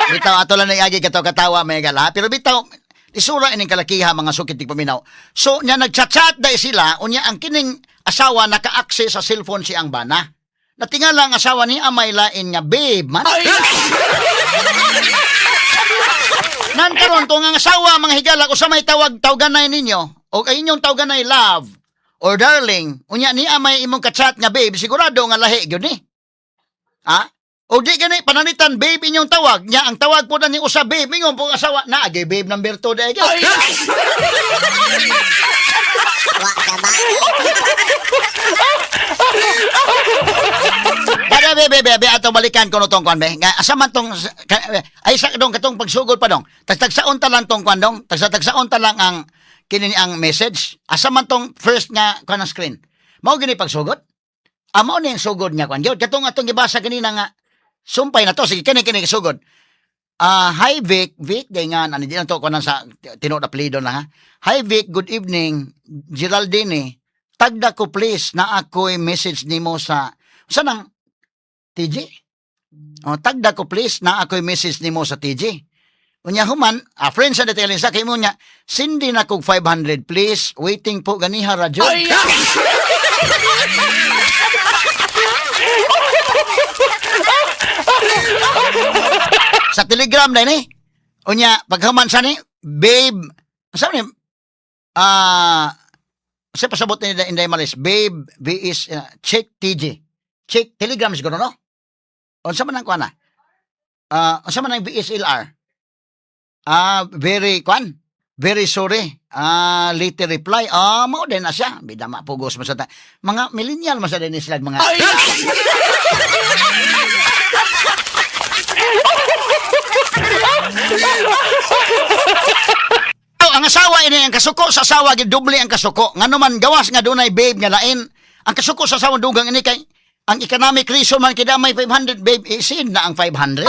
Bitaw ato lang agi katawa may gala pero bitaw isura ining kalakiha mga sukitig paminaw so nya nagchat-chat dai sila unya ang kining asawa naka-access sa cellphone si ang bana Natingala ang asawa ni Amay lain nga, babe man. Nan karon to nga asawa mga higala ko sa may tawaganay ninyo o ay inyong tawaganay love or darling unya ni amay imong ka-chat nga babe sigurado nga lahi gyud ni. Ha? O di gani pananitan babe inyong tawag nya ang tawag po na ni usa babe ingon po asawa na agi babe number 2 dahi. Bebe, ato balikan ko no tong kwan be. Nga asa man tong ay sa dong katong pagsugod pa dong. Tagsaon ta lang tong kwan dong. Tagsaon ta lang ang kini ang message. Asa man tong first nga kwan ang screen. Mao gini pagsugod. Amo ni ang sugod nga kwan. Gyud katong atong gibasa kanina nga sumpay na to sige kini sugod. Hi Vic, day nga ani di na to kunan sa tinuod apelyido na ha. Hi Vic, good evening. Geraldine. Tagda ko please na ako'y message nimo sa nang TJ? O, tagda ko please na ako'y message nimo sa TJ. Unya human, friends sa detailing sa kay mo niya, sindi na kog 500 please, waiting po ganiha radyo. Sa Telegram na ni. Unya, paghuman sa ni, babe, sabi ni, kasi pasabot ni Inday Malis, babe, is check TJ. Check Telegram siguro, no? Unsa man ang kuan na? Unsa man ang VSLR? Very sorry. Later reply. Mao din na siya. Bida mapugos man sa mga millennial man sa din sila mga. Ang asawa ini ang kasuko sa asawa gid doble ang kasuko. Ngano man gawas nga dunay babe nga lain. Ang kasuko sa asawa dugang ini kay ang economic reason man kida may 500 babe isin na ang 500.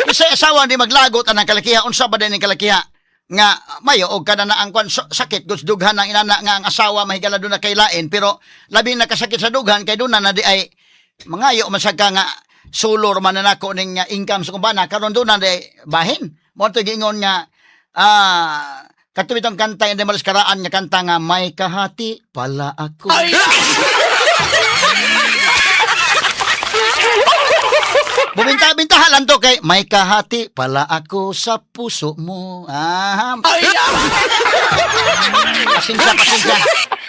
Kasi asawa di maglagot anang kalakiha unsa ba din ang kalakiha nga mayo og kada na ang kwan sakit gusto dughan ang inana nga ang asawa mahigala do na kay lain pero labi na kasakit sa dughan kay do na di ay mangayo man sad ka nga sulor man na nako ning income sa kumbana karon do na di bahin mo to gingon nga katuwid ang kanta indi malis karaan nga kanta nga may kahati pala ako. Buminta-bintahan lang to kay may kahati pala ako sa puso mo.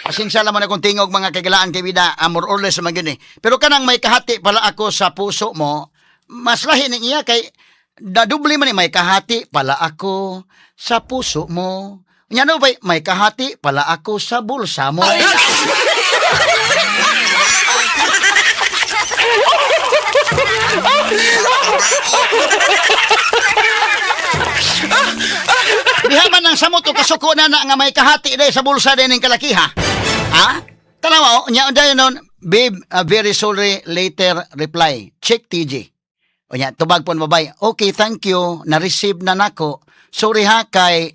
Pasensya naman akong tingog mga kagalaan kay bida, more or less man gini. Pero kanang may kahati pala ako sa puso mo, mas lahi ni iya kay dadubli man ni may kahati pala ako sa puso mo. Nya no bay may kahati pala ako sa bulsa mo. Dihaman ng samot o kasuko na nga may kahati day sa bulsa din ng kalakiha. Tanawa, nya unday nun, babe, very sorry, later reply. Check TJ. O nya, tubag po babay. Okay, thank you. Na-receive na nako. Sorry ha, kay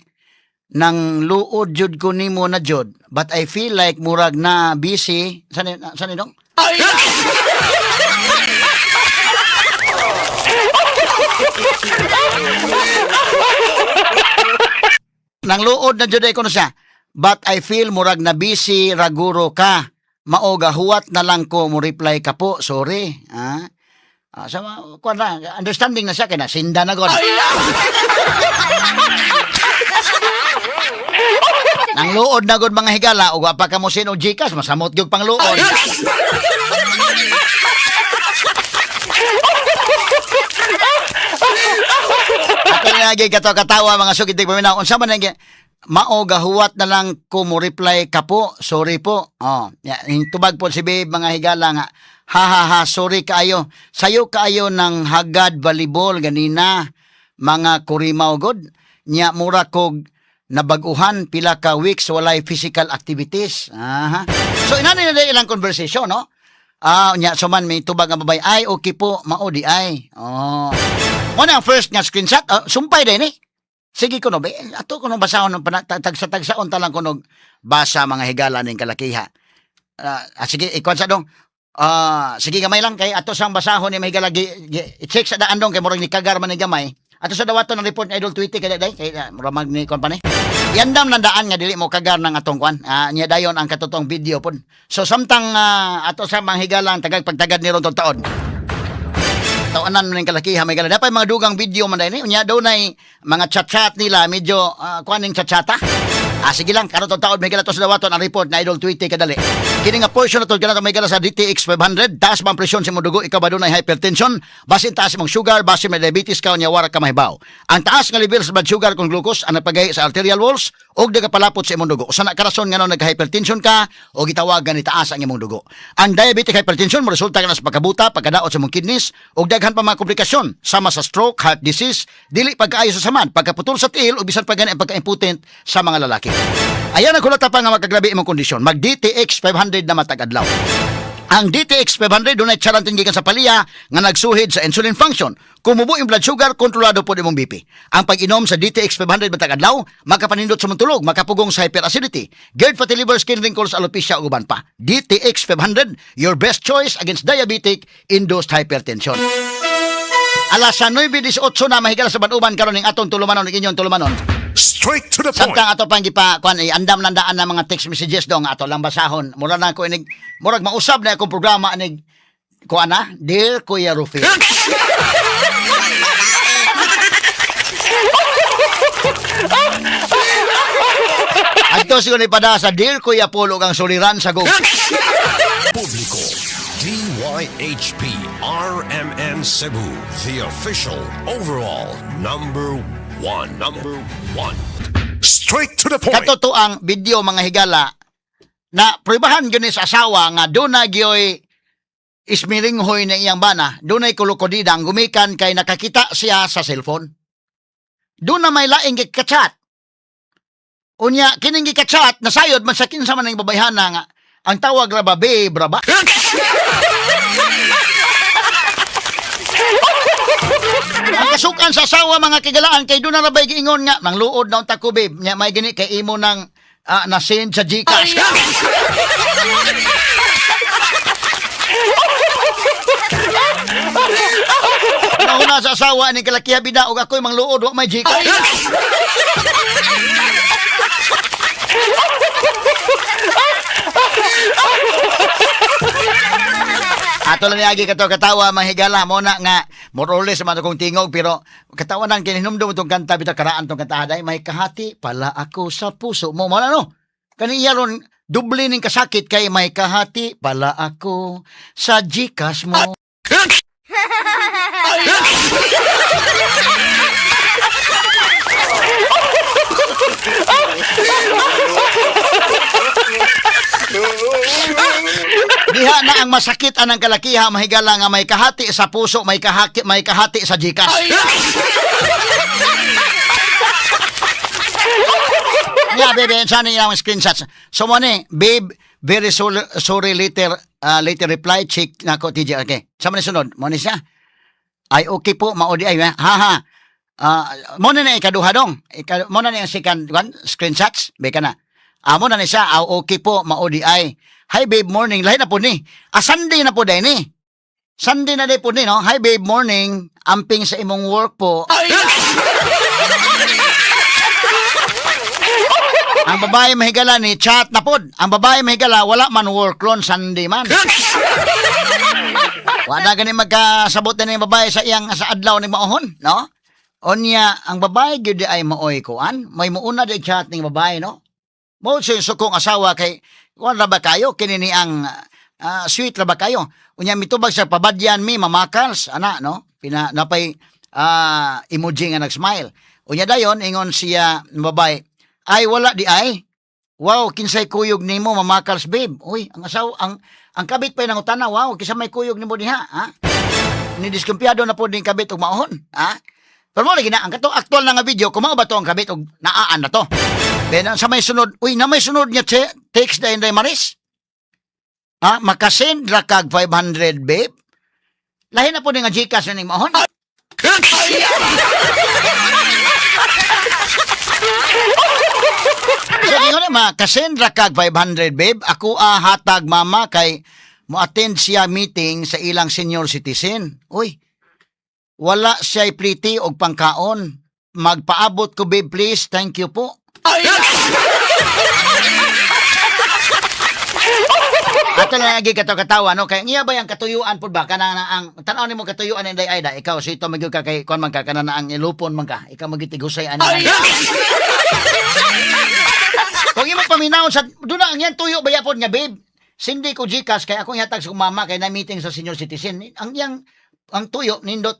nang luod jud ko nimo na jud. But I feel like murag na busy. Saan dong? Nang luod na jud ko na siya. But I feel murag na busy raguro ka. Maoga huwat na lang ko mo reply ka po. Sorry. Kuan na, understanding na siya kay na sinda na god. Nang luod na god mga higala ug wa pa ka mo sino Gcash masamot gyud pang luod. Lagi katawa mga sugitig paminaw unsa man nga maoga huwat na lang ko mo reply ka po sorry po tubag po si babe mga higala nga ha sorry kaayo sayo kaayo ng hagad volleyball ganina mga kurimaw god nya mura kog nabaguhan pila ka weeks walay physical activities so inani na ilang conversation no nya so man may tubag ang babay ay okay po mao di ay mo na ang first nga screenshot, sumpay din eh. Sige ko no, ato ko no basahon ng tagsa-tagsaon talang ko no basa mga higala ning kalakiha. Sige, ikwan sa dong. Sige gamay lang kay ato sang basahon ni may higala i-check sa daan dong kay murag ni kagar man ni gamay. Ato sa dawaton ng report ni Idol Tweety kay day kay ramag ni kon pa ni. Yandam nandaan nga dili mo kagar ng atong kwan. Nya dayon ang katotong video pod. So samtang ato sa manghigalang tagag pagtagad ni ron taon. Tawanan mo ng kalakiha may gala. Dapat mga dugang video man dahil. Unya daw na mga chat-chat nila medyo kuaning chat-chata. Sige lang, karon taon may gala to sa dawaton ang report na Idol Tweety kadali. Kini nga portion na to gala may gala sa DTX 500. Taas bang presyon sa imong dugo, ikaw ba dunay hypertension? Basin taas imong sugar, basin may diabetes ka unya wara ka mahibaw. Ang taas nga level sa blood sugar kung glucose ang nagpagahi sa arterial walls og nagapalapot sa imong dugo. Usa na karason nga nagka-hypertension ka o gitawagan ni taas ang imong dugo. Ang diabetic hypertension mo resulta kana sa pagkabuta, pagkadaot sa imong kidneys og daghan pa mga komplikasyon sama sa stroke, heart disease, dili pagkaayo sa saman, pagkaputol sa tiil o bisan pa gani ang pagka-impotent sa mga lalaki. Ayan ang kulata pa nga magkaglabi imong kondisyon. Mag DTX 500 na matag adlaw. Ang DTX 500 dunay charantin gikan sa palya nga nagsuhid sa insulin function. Kumubo yung blood sugar, kontrolado po imong BP. Ang pag-inom sa DTX 500 matag adlaw, makapanindot sa mong tulog, makapugong sa hyperacidity, GERD, fatty liver, skin wrinkles, alopecia ug uban pa. DTX 500, your best choice against diabetic induced hypertension. Alas 9:18 na mahigala sa banuban karon ning atong tulumanon ning inyong tulumanon. Straight to the point. Samtang ato pang gipa kuan andam nandaan na mga text messages dong ato lang basahon. Mura na ko inig murag mausab na akong programa inig kuan na Dear Kuya Rufil. Adto siguro ni pada sa Dear Kuya Polo kang suliran sa go. Publico. DYHP RMN Cebu, the official overall number one. Straight to the point. Katoto ang video mga higala na prubahan gyud ni sa asawa nga duna gyoy ismiringhoy na iyang bana, dunay kulukodidang gumikan kay nakakita siya sa cellphone. Duna may laing gikachat. Unya kining gikachat nasayod man sa kinsa man ning babayhana nga ang tawag ra ba babe ra ba? Ang kasukan sa asawa mga kigalaan kay doon na rabay giingon nga nang luod na unta ko babe nya may gini kay imo nang na-send sa GCash. Nauna sa asawa ni kalakiha bida og ako'y mang luod wa may GCash. Ato lang niagi kato katawa mahigala mo na nga moroles man akong tingog pero katawa nang kininumdum itong kanta bitaw karaan tong kanta day may kahati pala ako sa puso mo na no kani ron dubli ning kasakit kay may kahati pala ako sa GCash mo. Diha na ang masakit anang kalakiha mahigala nga may kahati sa puso, may kahati sa GCash. Yeah, babe, sana yung screenshots. So mo ni, babe, very sorry later reply, check na ko TJ. Okay. Sa mo ni sunod, mo ni siya. Ay okay po, maudi ay ha. Mo na ikaduha dong. Mo na yung second one, screenshots, beka na. Mo na ni siya, okay po, maudi ay. Hi babe, morning. Lahi na po ni. Sunday na po day ni. Sunday na day po ni, no? Hi babe, morning. Amping sa imong work po. Ang babae mahigala ni chat na pod. Ang babae mahigala wala man work ron Sunday man. Wala gani magkasabot na yung babae sa iyang sa adlaw ni maohon, no? Onya ang babae gyud ay maoy kuan, may muuna di chat ning babae, no? Mo sa kong asawa kay kuan ra ba kayo kinini ang sweet ra ba kayo? Unya mitubag sa pabadyan mi mamakals ana, no? Pina napay emoji nga nag-smile. Unya dayon ingon siya babae, ay wala di ay. Wow, kinsay kuyog nimo mamakals babe. Uy, ang asawa ang kabit pa nang utana, wow, kisa may kuyog nimo diha, ha? Ni diskumpiyado na po din kabit og maohon, ha? Pero mo lagi na ang katong aktual na nga video, kumao ba to ang kabit og naaan na to. Then sa may sunod, uy, na may sunod niya text da inday Maris. Ha, makasend ra kag 500 babe. Lahi na po din nga GCash ning maohon. So, ingon na makasend ra kag 500 babe. Ako hatag mama kay mo attend siya meeting sa ilang senior citizen. Uy, Wala siya'y pliti og pangkaon. Magpaabot ko, babe, please. Thank you po. Ato na lagi katawa, no? Kaya niya ba yung katuyuan po ba? Kanana ang, tanaw ni mo katuyuan ng day-ayda. Ikaw, so ito magyo ka kay, kuan man ka, kanana ang ilupon man ka. Ikaw magitigusay, ano? Kung imo paminaw sa, doon na, ang yan tuyo ba yapon nga, babe? Sindi ko Gcash, kaya akong hatag sa mama, kaya na-meeting sa senior citizen. Ang tuyo, nindot,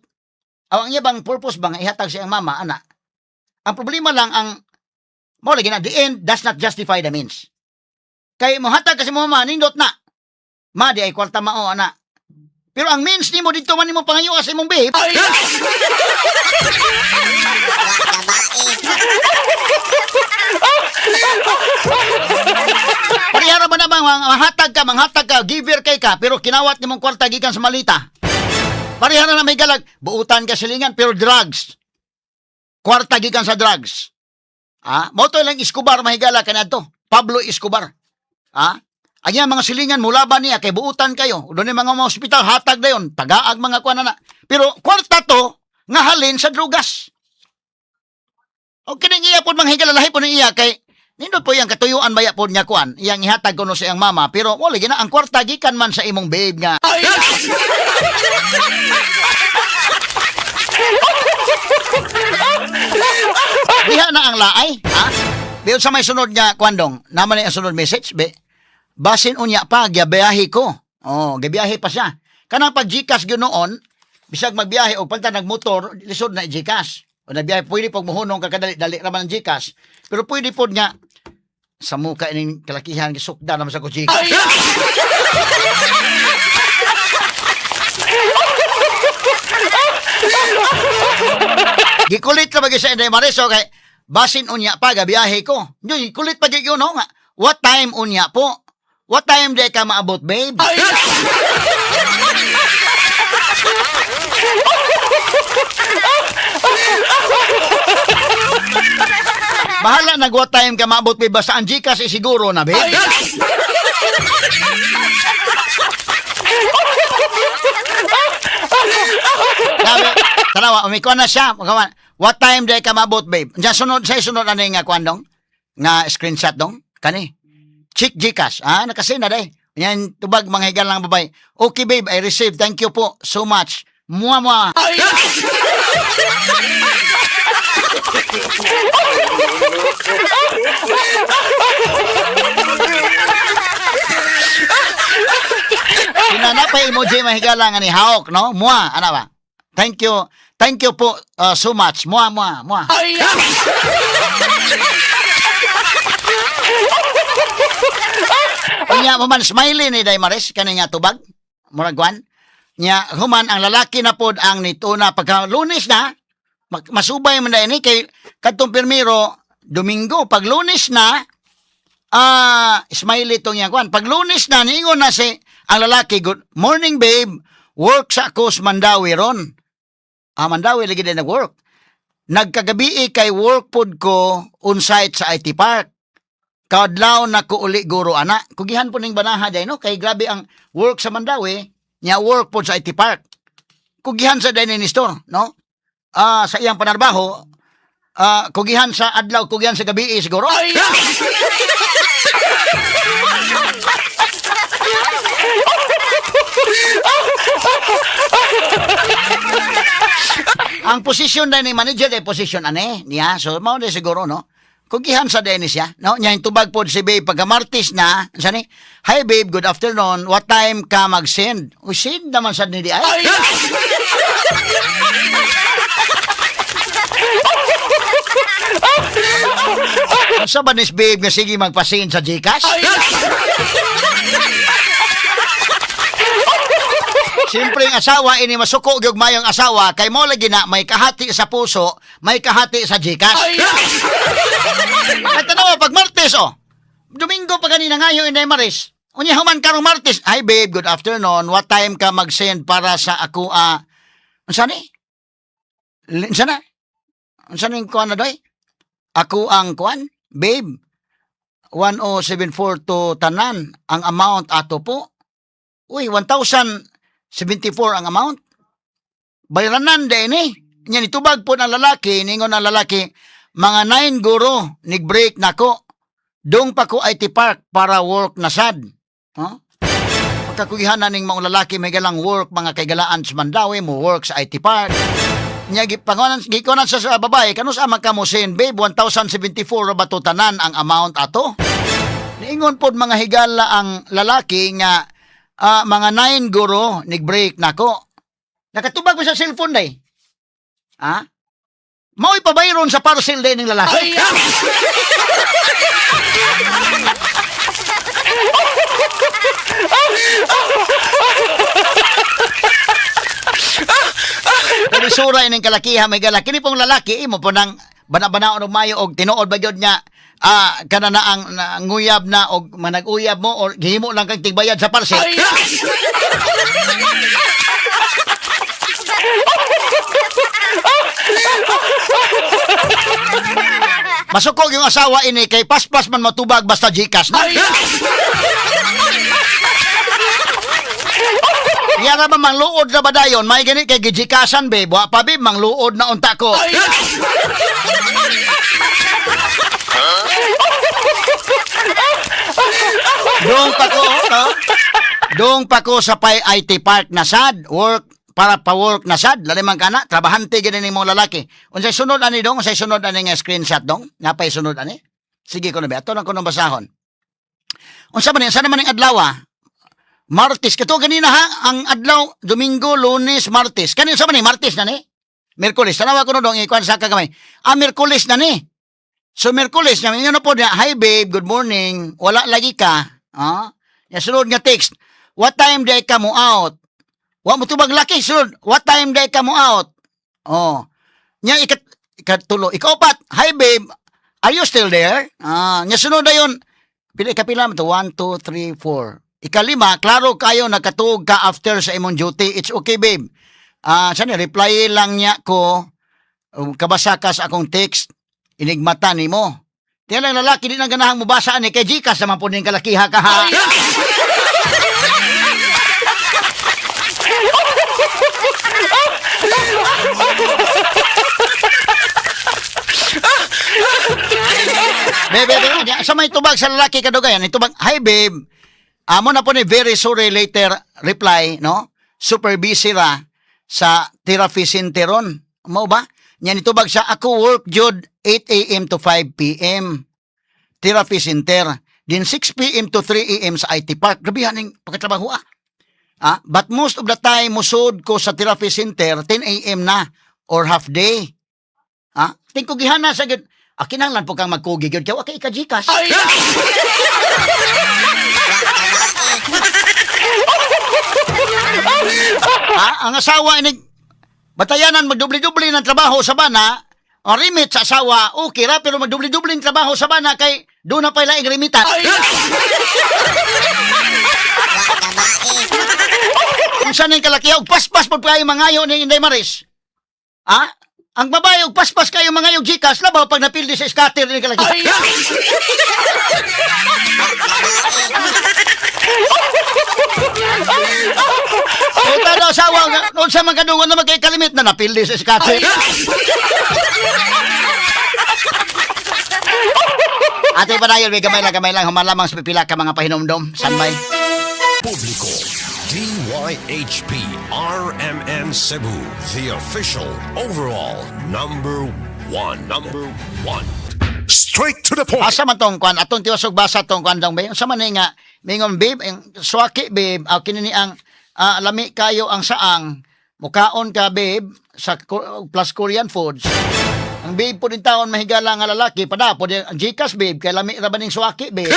ang iya bang purpose bang ihatag sa iyang mama, ana? Ang problema lang, mo lagi na, the end does not justify the means. Kay mo hatag kasi mo mama, nindot na. Ma, di ay kwarta mao, ana. Pero ang means ni mo dito man ni mo pangayo kasi mong babe. Parihara ba na bang manghatag ka, giver kay ka, pero kinawat ni mong kwarta gikan sa malita. Parihara na may galag, buutan ka silingan, pero drugs. Kwarta gikan sa drugs. Mo to lang Escobar mahigala kanadto. Pablo Escobar. Ang yan, mga silingan mula ba niya, kay buutan kayo. Doon yung mga hospital, hatag na yun. Tagaag mga kuwan na. Pero kwarta to, nga halin sa drugas. O kining iya po, mga higalalahi po ng iya, kay nindot po yung katuyuan baya po niya kuwan. Iyang ihatag ko no sa iyang mama. Pero wala gina, ang kwarta gikan man sa imong babe nga. Diha na ang laay, Biyon sa may sunod nga kwandong, naman ang sunod message, basin unya pa, gabiyahe ko. Gabiyahe pa siya. Kanang pag Gcash ganoon, bisag magbiyahe o pagta nagmotor, lisod na Gcash. O nagbiyahe, pwede pag muhunong kakadali-dali raman ng Gcash. Pero pwede po nga, sa muka ining kalakihan, sukda naman sa ko Gcash. Gikulit ka bagay sa Inday Mariso kay basin unya pa gabiyahe ko. Kulit pa gyud no nga. What time unya po? What time day ka maabot, babe? Bahala nag what time ka maabot, babe. Basta ang Gcash siguro na, babe. Tanawa, umikuha na siya. What time day ka mabot, babe? Diyan sunod ano nga kwandong? Nga screenshot dong? Kani? Chick Gcash. Nakasin na day. Yan, tubag, mga higal lang babay. Okay, babe, I received. Thank you po so much. Mua. Sinana pa emoji mahigala nga ni Hawk, no? Mua, ano ba? Thank you po so much. Mua. Unya mo man smiley ni Daymaris kani nga tubag. Muragwan. Nya human ang lalaki na pod ang nituna pagka Lunes na masubay man ni kay kadtong pirmiro Domingo pag Lunes na smiley tong yang kwan. Pag Lunes na niingon na si ang lalaki, good morning babe. Work sa ako sa Mandawi ron. Mandawi lagi din nag-work. Nagkagabi kay work pod ko on-site sa IT Park. Kadlaw na ko uli guro ana. Kugihan po ning banaha day no kay grabe ang work sa Mandawi, nya work pod sa IT Park. Kugihan sa dining store, no? Sa iyang panarbaho, kugihan sa adlaw, kugihan sa gabi siguro. Ang posisyon na ni manager ay posisyon ane niya. So mao na siguro no. Kugihan sa Dennis ya. No, nya tubag pod si babe pagka Martes na, sani? Hi babe, good afternoon. What time ka mag-send? Send naman sad ni di ay. Sa banis babe nga sige magpa-send sa Gcash? Siyempre ang asawa ini masuko gyud mayong asawa kay mo lagi na may kahati sa puso, may kahati sa Gcash. At tanaw pag Martes Domingo pa kanina ngayon Inday Maris. Unya human karong Martes. Hi babe, good afternoon. What time ka mag-send para sa ako unsa ni? Unsa na? Unsa ning kuan na doy? Ako ang kuan, babe. 1074 to tanan ang amount ato po. Uy, 1,074 ang amount. bayranan din eh. Yan, itubag po ng lalaki, ningon ng lalaki, mga 9 guro, nig-break na ko. Dong pa ko IT Park para work na sad. Huh? Pagkakugihan na ning mga lalaki, may galang work, mga kaigalaan sa Mandawi, mo work sa IT Park. Nya gikonan sa babae, kanus amang kamusin, babe, 1,074 ba to tanan ang amount ato? Niingon pod mga higala ang lalaki nga mga 9 guro, nig-break na ko. Nakatubag mo sa cellphone day. Ha? Mao'y pabayron sa parcel din ng lalaki. Pero sura ining kalakiha may gala. Kini pong lalaki, imo po nang bana-banaon og mayo og tinuod ba gyud niya kana na ang nguyab na og manag-uyab mo or gihimo lang kang tigbayad sa parcel. Masukog yung asawa ini kay paspas man matubag basta Gcash na. Yara ba mangluod na ba dayon? May ganit kay Gcasan babe. Wa pa babe mangluod na unta ko. Dong pa ko sa pay IT Park na sad, work para pa-work na sad, lalimang kana, trabahante gini ni mga lalaki. Unsay sunod ani dong, unsay sunod ani nga screenshot dong, nga pay sunod ani. Sige ko na ba, ato lang ko nang basahon. Unsa man ni, sana man ning adlaw Martes, kato ganina ha, ang adlaw, Domingo, Lunes, Martes. Kanin sa man ni, Martes na ni? Merkulis, tanawa ko no dong, ikuan sa kagamay. Merkulis na ni. So, Merkulis, nga po niya, hi babe, good morning, wala lagi ka. Sunod nga text, what time day ka mo out? Wa mo tubag laki, sunod, what time day ka mo out? Nya ikatulo, ikaupat, hi babe, are you still there? Nya sunod na yun, kapila mo to, 1, 2, 3, 4. Ikalima, klaro kayo nagkatuog ka after sa imong duty. It's okay, babe. Saan reply lang niya ko, kabasa ka sa akong text, inigmata ni mo. Tiyan lang lalaki, di nang ganahang mubasa ni kay Gcash naman po ning kalakiha ka ha. Bebe, sa may tubag sa lalaki kadugayan, itubag, hi babe, amo na po ni very sorry later reply, no? Super busy ra sa therapy center ron. Mao ba? Nya nitubag sa ako work jud 8 a.m. to 5 p.m. Therapy center. Din 6 p.m. to 3 a.m. sa IT Park. Grabe haning pagkatrabaho but most of the time musod ko sa therapy center 10 a.m. na or half day. Ting ko gihana sa gid. Kinahanglan po kang magkugi gyud kay wa kay ka-Gcash. Ang asawa ini batayanan magdubli-dubli ng trabaho sa bana, o remit sa asawa, okay ra, pero magdubli-dubli ng trabaho sa bana kay doon na pa ilaing remitan. Kung saan yung kalakiyaw, paspas po kayo mangayo ni Inday Maris. Ang babae, paspas kayo mangayo Gcash, labaw pag napildi sa scatter ni kalakiyaw. Puta daw asawa, noon sa mga kadungan na magkakalimit na napildi sa scatter. Ate Panayon, may gamay lang, humalamang sa pipila ka mga pahinomdom. Sanbay. Publiko, DYHP RMN Cebu, the official overall number one. Straight to the point. Asa man tong kwan, atong tiwasog basa tong kwan dong, babe. Asa man nga, mingon babe, swaki babe, kinini ang lami kayo ang saang, mukaon ka babe, sa plus Korean foods. Ang babe po din taon mahigala nga lalaki, po din ang Gcash babe, kay lami ra ba ning swaki babe.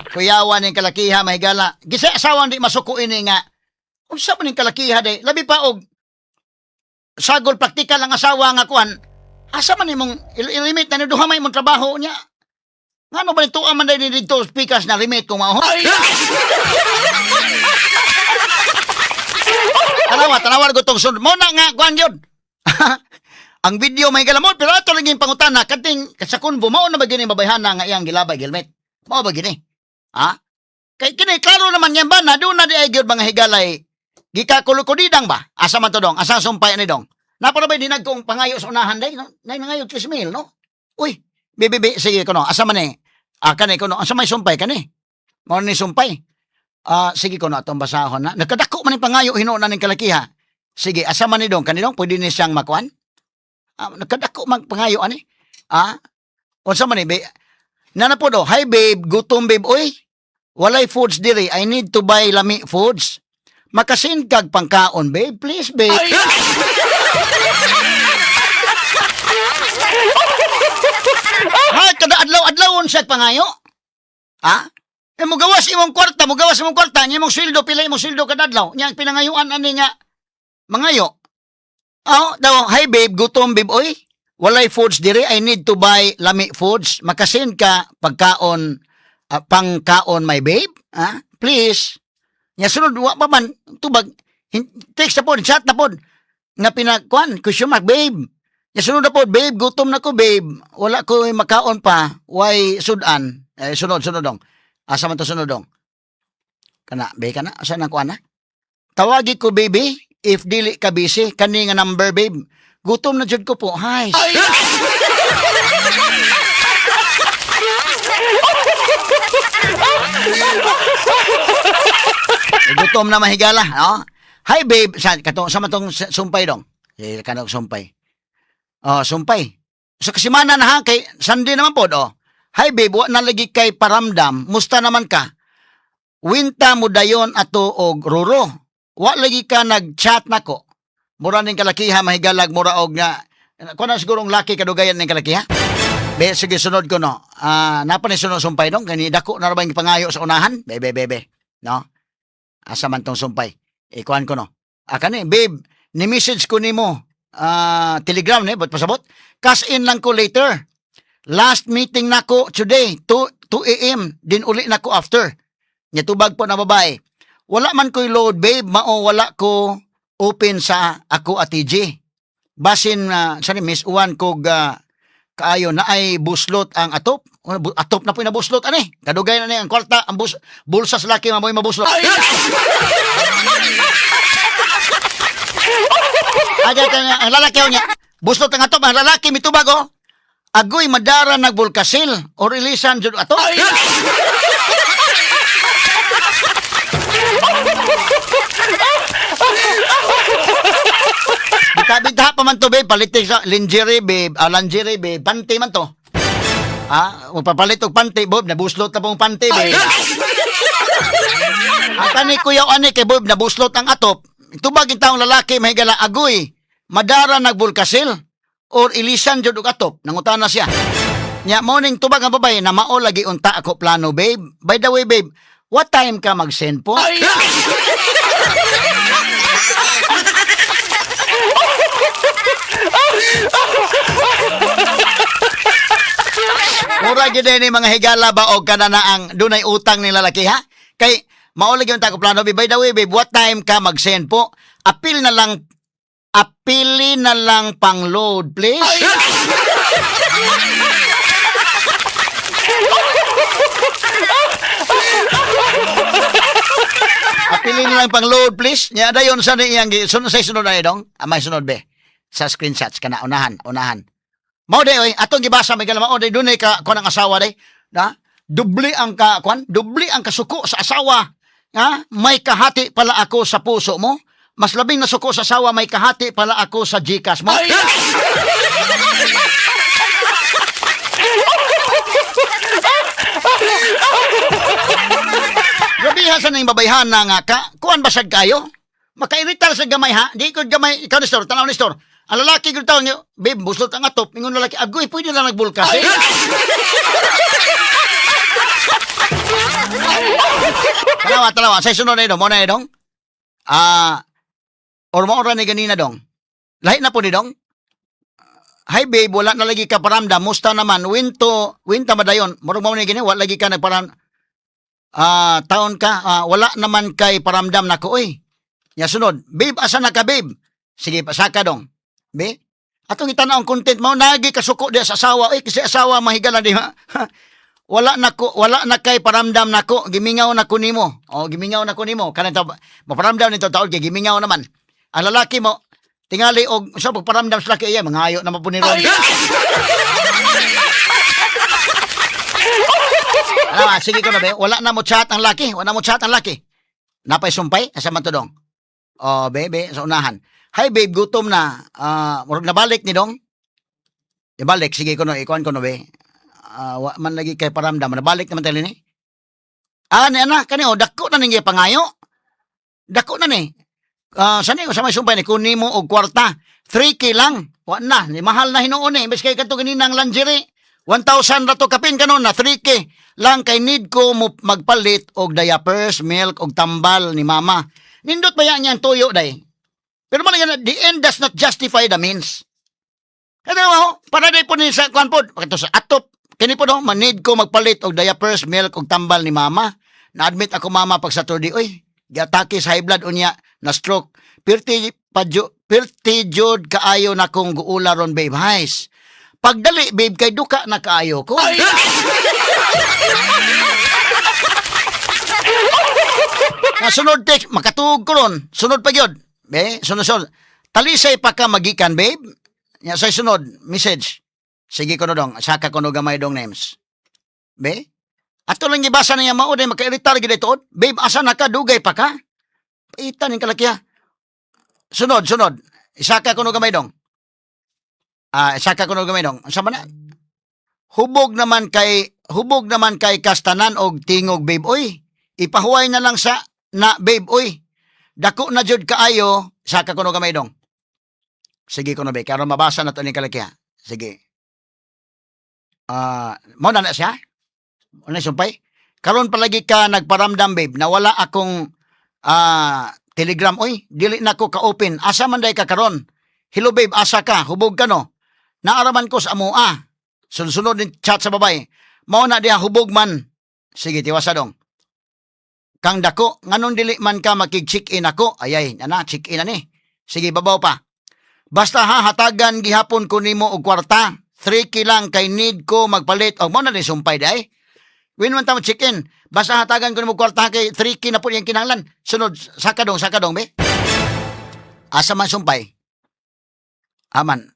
Kuyawan ning kalakiha mahigala. Gisa asawan di masuko ini nga. Unsa man ning kalakiha day? Labi pa og sagol praktikal ang asawa nga kuan. Asa man imong ilimit na duha may imong trabaho niya. Ngano ba nito man day dito speakers na limit kung mao? Tanawa ko tong sunod. Mo na nga kuan gyud. Ang video may galamon, pero ato lang yung pangutana, kating kasakunbo, mao na ba gini mabayhana nga iyang gilabay, helmet? Mao ba gini? Ha? Kay kini, klaro naman yan ba, na doon na di ay gyud mga higalay, gikakulukudidang ba? Asa man to dong? Asa sumpay ni dong? Napara ba dinag kong pangayo sa unahan day? No? Nay nangayo 3,000, no? Uy, bibibi, sige ko no, asa man eh? Kani ko no, asa may sumpay kani? Mao ni sumpay. Sige ko no, atong basahon na. Nagkadako man yung pangayo, hinuon na ng kalakiha. Sige, asa man ni dong? Kanidong, pwede ni siyang makuan? Nagkadako magpangayo ani. Unsa man ni be? Nana po do, hi babe, gutom babe, oy. Walay foods diri, I need to buy lami foods. Makasin kag pangkaon babe, please babe. Kada adlaw-adlawon sa pangayo. Mo gawas imong kwarta, nya imong sweldo, pila imong sweldo kada adlaw. Nya pinangayuan ani nga mangayo. Daw, hi babe, gutom babe, oy. Walay foods diri, I need to buy lami foods. Makasin ka pagkaon, pangkaon my babe. Please. Nya sunod, wa pa man, tubag, text na pod, chat na pod. Nga pinagkuan, question mark, babe. Nya sunod na pod, babe, gutom na ko, babe. Wala ko makaon pa, why sudan? Sunod dong. Asa man to sunod dong? Kana, babe, kana, asa na kuan na? Tawagi ko, baby. If dili ka busy, kani nga number, babe. Gutom na jud ko po. Hi. Gutom na mahigala, no? Hi, babe. Sa matong sumpay dong. Kanong sumpay. Sumpay. Sa kasimana na ha, kay Sunday naman po, Hi, babe. Wa na lagi kay paramdam. Musta naman ka? Winta mo dayon ato og ruro. Wa lagi ka nag-chat nako. Mura ning kalakiha mahigalag mura og nga kuno sigurong laki kadugayan ning kalakiha. Be sige sunod ko no. Napa ni sunod sumpay dong kani dako na ra ba yung pangayo sa unahan? Bebe. No? Asa man tong sumpay? Ikuan ko no. Kani babe, ni message ko nimo Telegram ni but pasabot. Cash in lang ko later. Last meeting nako today 2 AM din uli nako after. Nya tubag po na babae. Wala man ko'y load, babe. Wala ko open sa ako at TJ. Basin, miss uwan kog kaayo na ay buslot ang atop. Atop na po na buslot, ani. Kadugay na ang kwarta, ang bulsa sa laki, mamoy mabuslot. Ang lalaki niya, buslot ang atop, ang lalaki, mitubago. Agoy, madara nagbulkasil, or ilisan, jud atop. Bita pa man to, babe. Palitik sa lingerie, babe. Lingerie, babe. Panty man to. Magpapalit og panty, babe. Nabuslot na pong panty, babe. Ang tani kuyaw ani kay babe, nabuslot ang atop. Tubag yung taong lalaki, mahigala agoy. Madara nagbulkasil. Or ilisan jud og atop. Nangutana siya. Nya morning tubag ang babae na mao lagi unta ako plano, babe. By the way, babe, what time ka mag-send po? Mura gid ni mga higala ba og kana na ang dunay utang ni lalaki ha? Kay mao lagi unta ko plano, babe. By the way, babe, what time ka mag-send po? Apili na lang pang load, please. Apili na lang pang load, please. Nya dayon sa iyang sunod na dong. May sunod be. Sa screenshots kana unahan. Mao day oy, atong gibasa may kala mao day dunay ka kuan ang asawa day. Dubli ang kasuko sa asawa. May kahati pala ako sa puso mo. Mas labing nasuko sa asawa, may kahati pala ako sa GCash mo. Grabihan sa nang babayhan na nga ka. Kuan basag kayo? Makairital sa gamay ha? Di ko gamay, ikaw ni store, tanaw ni store. Ang lalaki ko tawag niyo, babe, buslot ang atop. Ingon lalaki, agoy, pwede na nagbulkas eh. Talawa. Sa sunod na idong, muna idong. Or maura ni ganina dong. Lahi na po ni dong. Hi babe, wala na lagi ka paramdam. Musta naman? Winta madayon. Murag mo ni gini, wala lagi ka nagparam. Taon ka, wala naman kay paramdam na ko, oy. Nya sunod, babe, asa na ka, babe? Sige, pasaka dong. Be? Atong itanaw ang content mo, nagi kasuko diya sa asawa. Kasi asawa mahigala di ha. Wala na kay paramdam nako, gimingaw na ko nimo. O gimingaw na ko nimo. Kanang maparamdam nito taon kay gimingaw naman. Ang lalaki mo tingali og sa pagparamdam sa laki iya mangayo na mapuni ron. Sige ko na be, wala na mo chat ang laki, Napay sumpay asa man to dong. Oh, bebe, sa unahan. Hi babe, gutom na. Murag nabalik ni dong. Ibalik, sige ko no, ikuan ko no be. Wa man lagi kay paramdam, nabalik naman tayo ni. Ni ana, kani o, dako na ningi pangayo. Dako na ni. Sani ko sa may sumpay ni, kunin mo og kwarta. 3K lang. Wa na, ni mahal na hinuon ni. Imbes kay kanto ganinang lingerie. 1,000 na to kapin kanon na 3K lang kay need ko mo magpalit og diapers, milk og tambal ni mama. Nindot ba yan yung tuyo day? Pero man the end does not justify the means. Ito mo, para day po ni sa kwan po, pakito sa atop. Kini po no, man-need ko magpalit og diapers, milk og tambal ni mama. Na-admit ako mama pag Saturday, oy, giatake sa high blood unya, na stroke. Pirti jud kaayo na kong guula ron babe. Hais. Pagdali babe kay duka na kaayo ko. Sunod text, makatuog ko ron. Sunod pa gyud. Be, sunod. Talisay pa ka magikan babe. Nya say sunod, message. Sige ko no dong, saka ko no gamay dong names. Be? Ato lang gibasa na niya mao day makairitar gid ito. Babe, asa na ka dugay pa ka? Paitan ning kalakiya. Sunod. Isaka ko no gamay dong. Isaka ko no gamay dong. Asa man na? Hubog naman kay kastanan og tingog babe oy. Ipahuway na lang sa na babe oy. Dako na jud kaayo, saka ko no gamay dong. Sige ko no be, karon mabasa na to ning kalakiya. Sige. Mo na siya? Ano sumpay? Karon palagi ka nagparamdam babe na wala akong telegram. Oy, dili na ko ka-open. Asa man day ka karon? Hello babe, asa ka? Hubog ka no? Naaraman ko sa amua. Sunod din chat sa babay. Mao na diha hubog man. Sige, tiwasa dong. Kang dako, nganong dili man ka makig-check-in ako? Ayay, na check-in na ni. Sige, babaw pa. Basta hatagan gihapon ko nimo og kwarta. 3K lang kay need ko magpalit. O, mo na rin sumpay day. Win man tamo chicken. Basta hatagan ko nimo kwarta kay 3K na po yung kinahanglan. Sunod, saka dong, be. Asa man sumpay? Aman.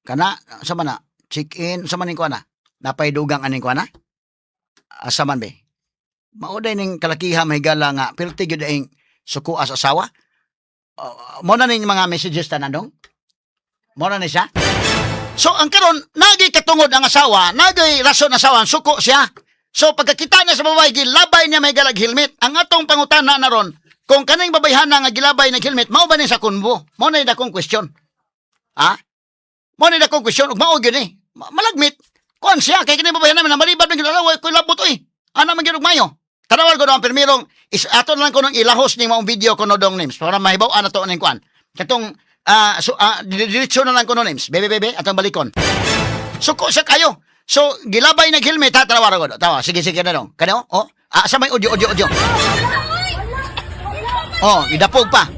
Kana, asa man na? Chicken, asa man ning kuana? Napay dugang aning kuana? Asa man be? Mauday ning kalakiha mahigala nga, pilti gyud aing suko as asawa. Mo na ning mga messages tanan dong? Mo na ni siya? So, ang karon nagi katungod ang asawa, nagi rason asawa, suko siya. So, pagkakita niya sa babae, gilabay niya may galag helmet. Ang atong pangutana na ron, kung kaning babayhana nga gilabay ng helmet, mao ba ni sa kunbo? Mao na dakong question. Mao na dakong question, ug mao gyud ni. Malagmit. Kuan siya, kay kaning babayhana na malibad ng gilalaway, ko labot oy. Ana man gyud mayo. Tanawal ko ang permirong, ato lang ko nung ilahos ning maong video ko no dong names, para mahibaw ana to ning kuan. Katong diretso na lang ko no names. Bebe, atong balikon. Suko siya kayo. So, gilabay nag helmet ha, tawa ko. Tawa, sige na dong. Kano? Asa may audio. Idapog pa.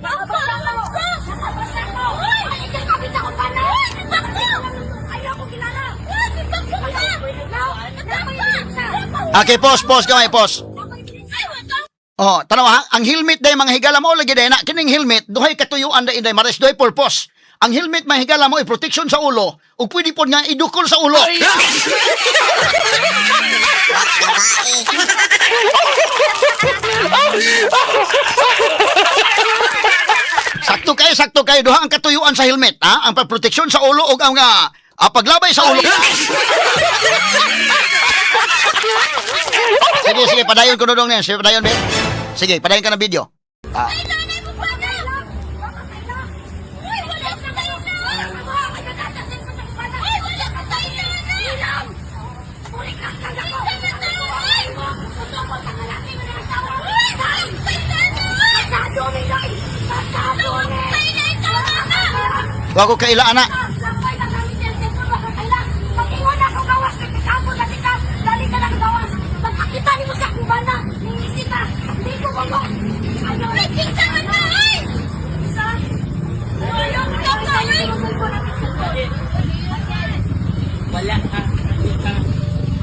Okay, pause kamay, pause. Tanawa ha, ang helmet day mga higala mo lagi day na kining helmet duhay katuyuan day inday mares duhay purpose. Ang helmet mga higala mo ay protection sa ulo ug pwede pod nga idukol sa ulo. Sakto kayo duha ang katuyuan sa helmet ha, ang protection sa ulo ug ang paglabay sa ulo. Sige, padayon ko dong niyan. Sige, padayon ka ng video. Huwag ko kailaan na.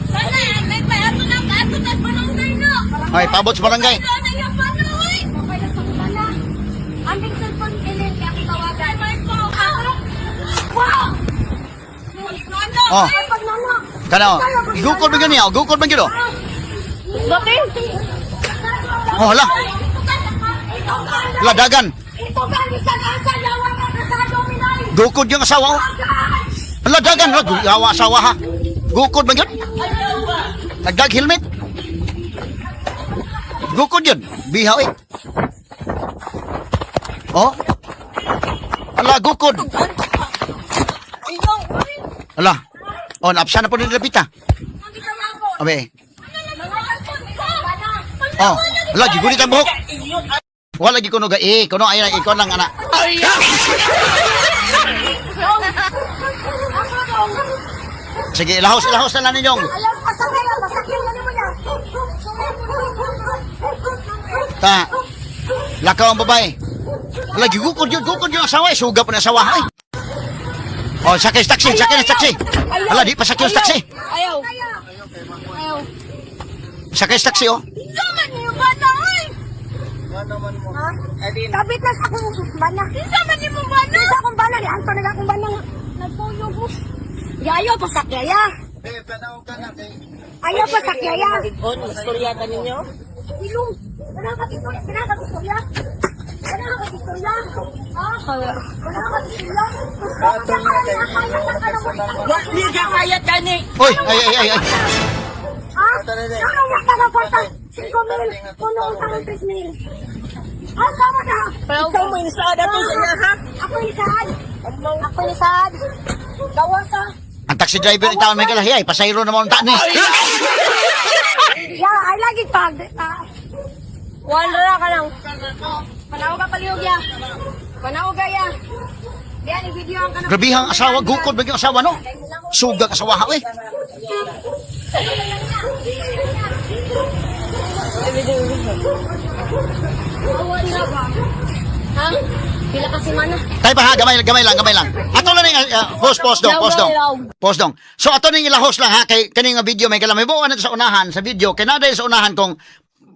Sana, may payato na barangay no. Ay, paabot sa barangay. Ilo na yung panoy. Kapay na sa kumala. Anding cellphone kilin, kaya ako tawagan. May po. Wow! Oh. Kana, igukod ba ganyan? Igukod ba gino? Bakit? Oh, hala. Hala, dagan. Ito galing sa kasa, yawa ka kasado, minay. Gukod yung asawa, oh. Hala, dagan. Hala, gawa asawa, ha. Gukod ba yun? Nagdag helmet. Gukod yun. Bihaw, eh. Oh. Hala, gukod. Hala. Oh, naapsa na po nila pita. Abe. Oh, hala, gigulit ang buhok. Wala gi kuno ga kuno ay ikaw lang anak. Sige, ilahos na lang ninyong. Alam, pasakay lang, masakyan na naman yan. Ta. Lakaw ang babae. Hala, gugukod yun asawa, suga po na asawa, ay. Oh, sakay sa taxi. Hala, di pa sakay sa taxi. Ayaw. Sakay sa taxi, oh. Naman niyo ba na, ay? Ha? Kabit na sa akong bana. Isa man niyo mo bana? Isa akong bana, di anto na akong bana. Nagpuyo ko. Yayo pa sa kyaya. Ayaw pa sa kyaya. Istorya ka ninyo? Ilong. Pinakatistorya. Pinakatistorya. Ha? Pinakatistorya. Hindi ka kaya tani! Oy, ay. Ha? Nakayak ka na kwarta. 5 mil. Puno utang ng 3 mil. Sama na. Ikaw mo inisada to sa iya, ha? Ako isad. Gawas ha. Ang taxi driver itaon may kalahiya, pasayro naman ang tani. Ya, ay lagi pag. Wala ka lang. Panaw ka palihog ya. Panaw ka ya. Diyan, i-video ang ka na. Grabihang asawa, gukod ba yung asawa, no? Suga ka asawa, eh. Awan na ba? Ha? Pila kasi mana? Tayo pa ha, gamay lang. Ato na ning post dong. So ato ning ilahos lang ha kay kaning nga video may kalamay buo na sa unahan sa video kay naday sa unahan kung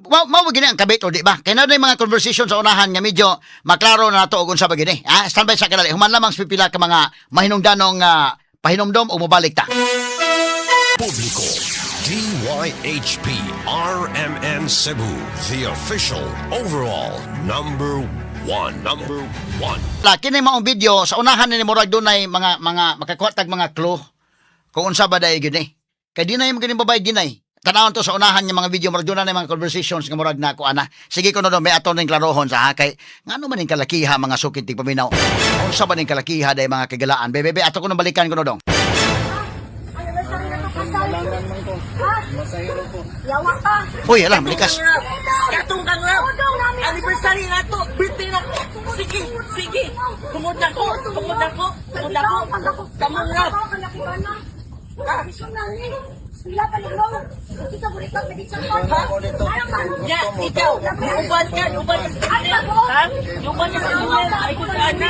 mao gini ang kabit o di ba? Kay naday mga conversation sa unahan nga medyo maklaro na nato og unsa ba gini. Ha, standby sa kanali. Human lamang pipila ka mga mahinungdanong pahinomdom o mobalik ta. Publiko, DYHP RMN Cebu, the official overall number one. La kini maong video sa unahan ni murag dunay mga makakuha mga clue kung unsa ba day gini. Kay dinay mo kini babae dinay. Tanawon to sa unahan nga mga video murag dunay mga conversations nga murag nako ana. Sige kuno do may aton ning klarohon sa hakay. Ngano man ning kalakiha mga sukit tig paminaw. Unsa ba ning kalakiha day mga kagalaan. Bebe ato kuno balikan kuno dong. Yawa ka. Uy, alam, likas. Katong kang lab! Anniversary na to! Birthday na to! Sige! Kumuda ko! Kamang lab! Sila palilo. Kita boleh tak medicine card? Ya, ikaw! Uban ka! Ha? Uban ka sa email! Ay, kung saan na!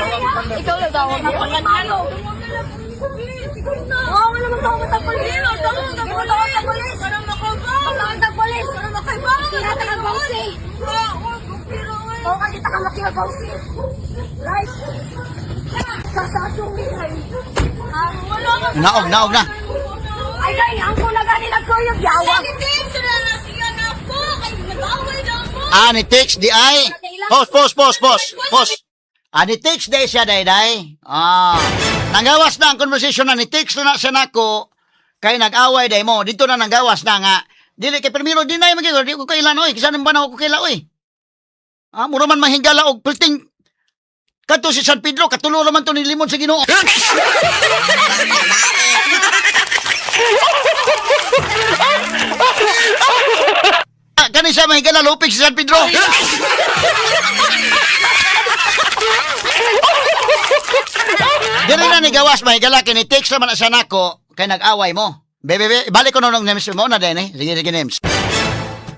Ikaw lang daw. Napangan ka! Oh, wala mo tawag sa polis. Tawag sa polis. Tawag sa polis. Kita ka bausi. Oh, kita ka bausi. Right. Kasadong ni Ray. Naog na. Ay, dahil ang kuna gani nagkuyog yawa. Ani text di ay. Post. Ani text day siya day. Nanggawas na ang conversation na ni text na siya nako kay nag-away day mo. Dito na nanggawas na nga. Dili kay primero dinay magiging di ko kailan oy. Kisan ba na ako kaila oy. Mura man mahingala og pilting kadto si San Pedro katulo naman to ni limon sa Ginoo. Kani siya mahingala lupig si San Pedro. Dili na ni gawas mahigala kini text naman na siya nako kay nag-away mo. Bebe, balik ko nung names mo na din eh. Sige names.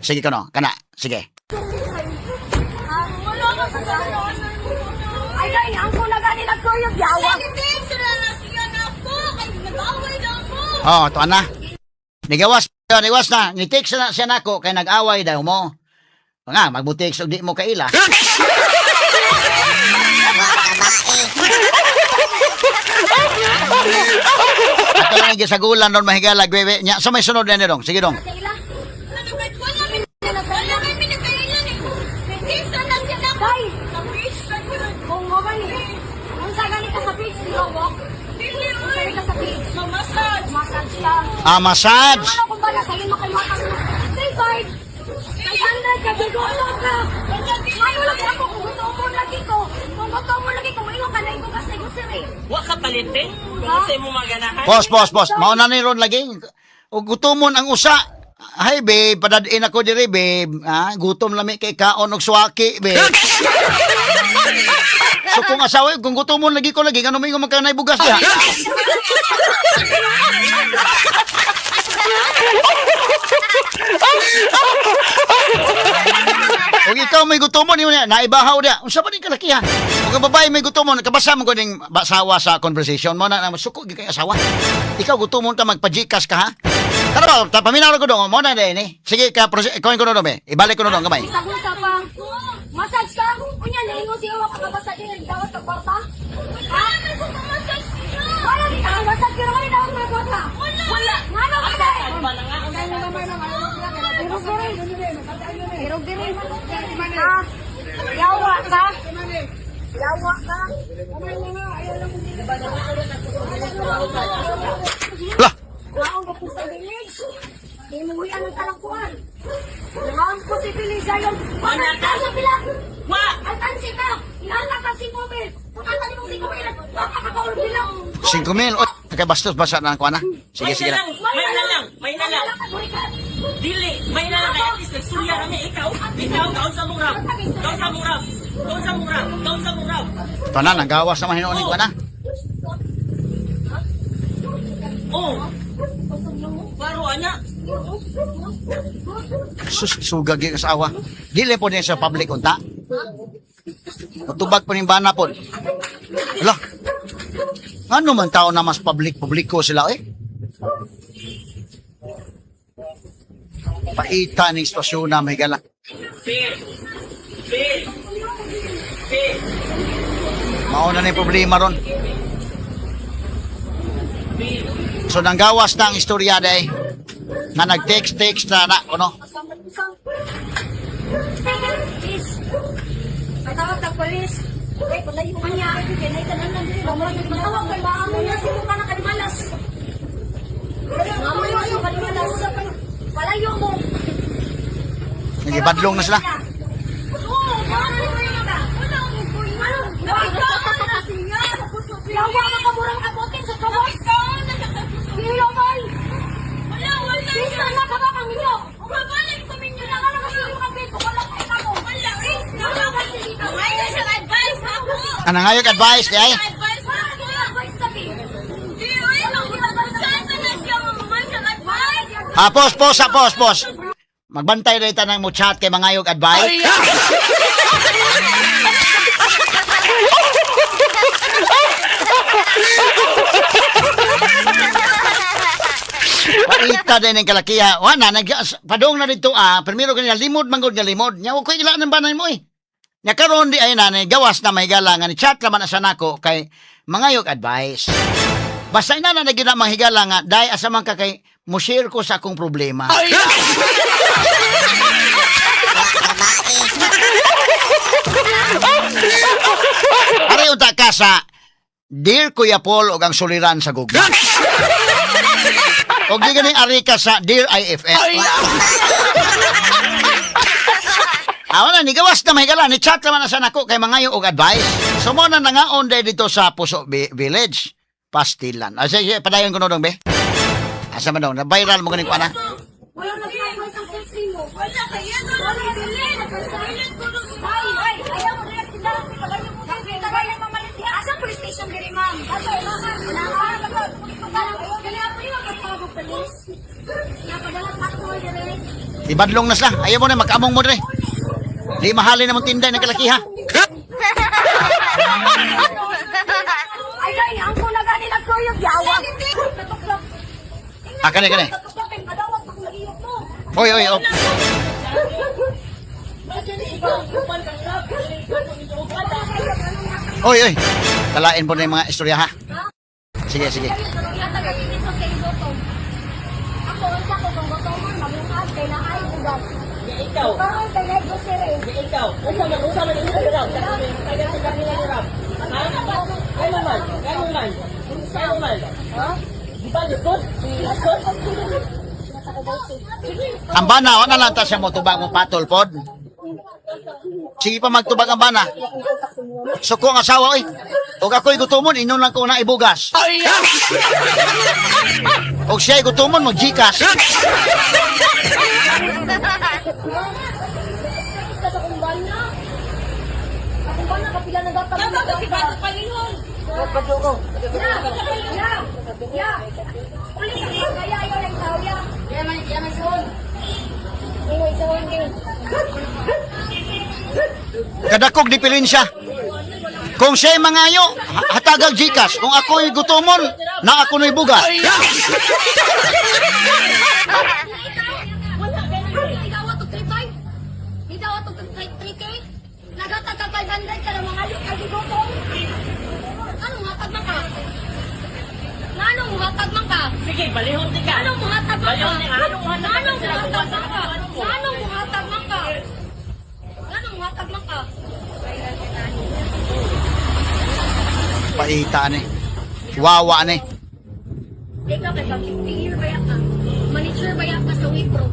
Sige ko no, kana. Sige. Ay, dahil ang kuna gani nagkuyog yawa. Oh, to na. Nigawas na. Ni-text na siya nako kay nag-away daw mo. Nga, magbutik so di mo kaila. Ato lang gisagulan doon mahigala gwebe nya. So may sunod na dong. Sige dong. Kaila. Wala may pinagkailan eh. Nag-isa na siya na. Day! Kung mo ba ni? Kung sa ganit ka sa page, di ba walk? Kung sa ganit ka sa page. Massage. Massage ka. Ah, massage. Ano kung ba na sa'yo makalimutan mo? Say card. Kaya ka, bigoto ka. Ano lang ako kung gusto mo lagi ko. Kung gusto mo lagi ko, ilo ka na ibugas na gusto eh. Wa ka palitin? Kung sa'yo mo maganahan? Pos. Mauna ni ron lagi. O gutomon ang usa. Ay, babe, padadain ako diri, babe. Ah, gutom lami kay kaon og swaki, babe. So kung asawa, kung gutomon lagi ko lagi, ano may magkanay bugas diha? O ikaw may gutomon yun niya, naibahaw dia. Unsa ba ning kalakihan? O ang babae may gutomon, kabasa mo ko ning asawa sa conversation mo na suko gyud kay asawa. Ikaw gutomon ka magpajikas ka ha? Tara ba, paminaw ko dong mo na din eh. Sige ka, ikaw ko no be. Ibalik ko no dong gamay. Sagusa pa. Massage ka? Kunya, nalingon siya ako kakabasa din. Dawat ka kwarta? Ha? Massage ka? Wala din ka. Massage ka naman dawat ka kwarta. Wala. Ano ka sa? Hirog din. Ha? Yawa ka? Yawa ka? Lah, Waong kapusibilis. Di mo huyan ang talangkuhan. Waong posibilidad yung pagkakita sa pila. Wa! Altansi ka. Ihalak ka si Mobile. Pagkakita mo si Mobile. Pakakakaul bilang. 5,000. O, kay bastos basa na ko na. Sige May lang. May na lang. Dili, may na lang kaya at least nagsurya kami ikaw. Ikaw, kaon sa mong rap. Kaon sa mong rap. Kaon sa mong rap. Kaon sa mong rap. Tanan ang gawas naman hinuon ko na. Oh. Baro anya. Sugag yung asawa. Dili po niya sa public unta. Tubag po ng bana po. Ala. Ano man tao na mas publiko sila eh? Paita ng istasyon na may gala. Pil. Mauna na yung problema ron. So nanggawas na ang istorya day na nag-text na ano. Please. Patawag ka polis. Ay, palayo ka niya. Kinay ka na lang din. Matawag ka ba? Amo niya si Luka na kalimalas. Amo niya si kalimalas. Palayo mo. Nagibadlong na sila. Oo, paano mo yun ka? Wala mo po yun. Yawa ka kamurang kapotin sa kawas. Hilo man. Wala. Bisa na ka ba kami nyo? Umabalik kami nyo na nga kasi yung kapito. Wala kayo na mo. Wala. Wala kasi dito. May isang advice ako. Ano nga yung advice kay? Advice sabi. Di, ayun. Saan na siya may isang advice? Pos. Magbantay rin tanang mo chat kay mga yung advice. Paita din ang kalakiya. Wana, padong na dito primero kanila, limod, manggod nga limod. Nya, ko ilan ng banay mo eh. Nya karon di ay nanay, gawas na may galangan. Chat naman na sana ko kay mga yung advice. Basta ina na nagyan na mahigala nga, dahil asamang ka kay mo-share ko sa akong problema. Aray unta ka sa Dear Kuya Paul og ang suliran sa gugma. Og di gani ari ka sa Dear IFF. Awan ni gawas na mahigala ni chat naman na sa nako kay mga og advice. So mo na nangaon day dito sa Puso Village, Pastilan. Sige, padayon ko no dong be. Asa man dong, na viral mo ganing pana. Wala na kayo sa taxi mo. Wala kayo. Wala dili. Ay, ayaw mo rin sila. Palayo mo kami. Tagay ang mamalit. Asa police station diri, ma'am? Asa ilangan. Ilangan. Kaya po yung magpapagod police. Napadalat ako diri. Ibadlong na sila. Ayaw mo na makamong mo dire. Di mahalin na mong tinday ng kalakiha. Ay, ang kuna gani nagkuyog yawa. Kani. Kapapin, kadawat ako nag-iyok mo. Oy, oh. Oy. Talain mo na yung mga istorya, ha? Sige. Ako, unsa ko kung gutomon, maglungkad, kay naay bugas. Ikaw. Karon kay naay grocery. Ikaw. Unsa man yung Ram? Kaya sa kanila ni Ram. Kaya man. Ha? Di ba lusot? Lusot? Ang bana, wala lang ta siya mo tubag mo patol pod. Sige pa magtubag ang bana. Suko ang asawa, oy. Og ako'y gutumon, inyo lang ko na ibugas. Og siya'y gutumon, mag-Gcash. Sa akong bana. Akong bana, kapila na dapat. Tama ka si Bato Palingon. Ya. Ulit sa mga kaya, ayaw lang tao, ya. Yaman son. Ingoy sa wangin. Kadakog dipilin siya. Kung siya'y mangayo, hatagag Gcash. Kung ako'y gutumon, na ako na ibugas. Idawat og 3.5. Idawat og 3K. Nagatag ka 500 ka lang mga aligutom. Anong hatag man ka? Anong hatag man ka? Sige, balihon di ka. Anong hatag man ka? Balihon di ka. Anong hatag Anong hatag man ka? Anong hatag man ka? Anong hatag man ka? Paita ni. Wawa ni. Ikaw kay pag-tingin ba ka? Manager ba ka sa Wipro?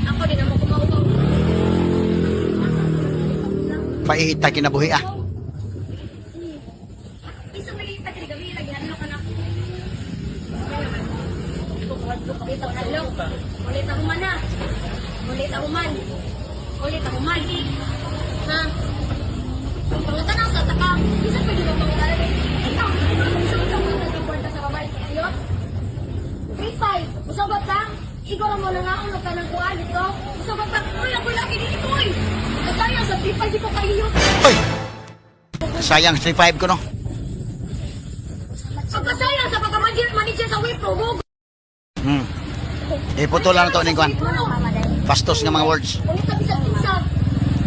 Ako din naman kumaubaw. Paita kinabuhi, ah. Isang malita kay gabi lagi ano ka na. Ulit ako na. Ulit ako man na. Ulit ako man. Ha? Pangatanaw sa taka. Isang pwede ba pangatanaw? Ikaw, isang pwede sa babay. Ayot? 3-5. Usabat lang. Igor mo na nga ulo ka ng kuwan dito. Usabat lang. Uy, ako lagi dito eh. Kasaya sa 3-5 di ko kayo. Oy! Sayang 3.5 ko, no? Ang kasaya sa pagka-manager sa Wipro. Iputulan na to ni Kwan. Pastos nga mga words. Ulit na bisag-bisag.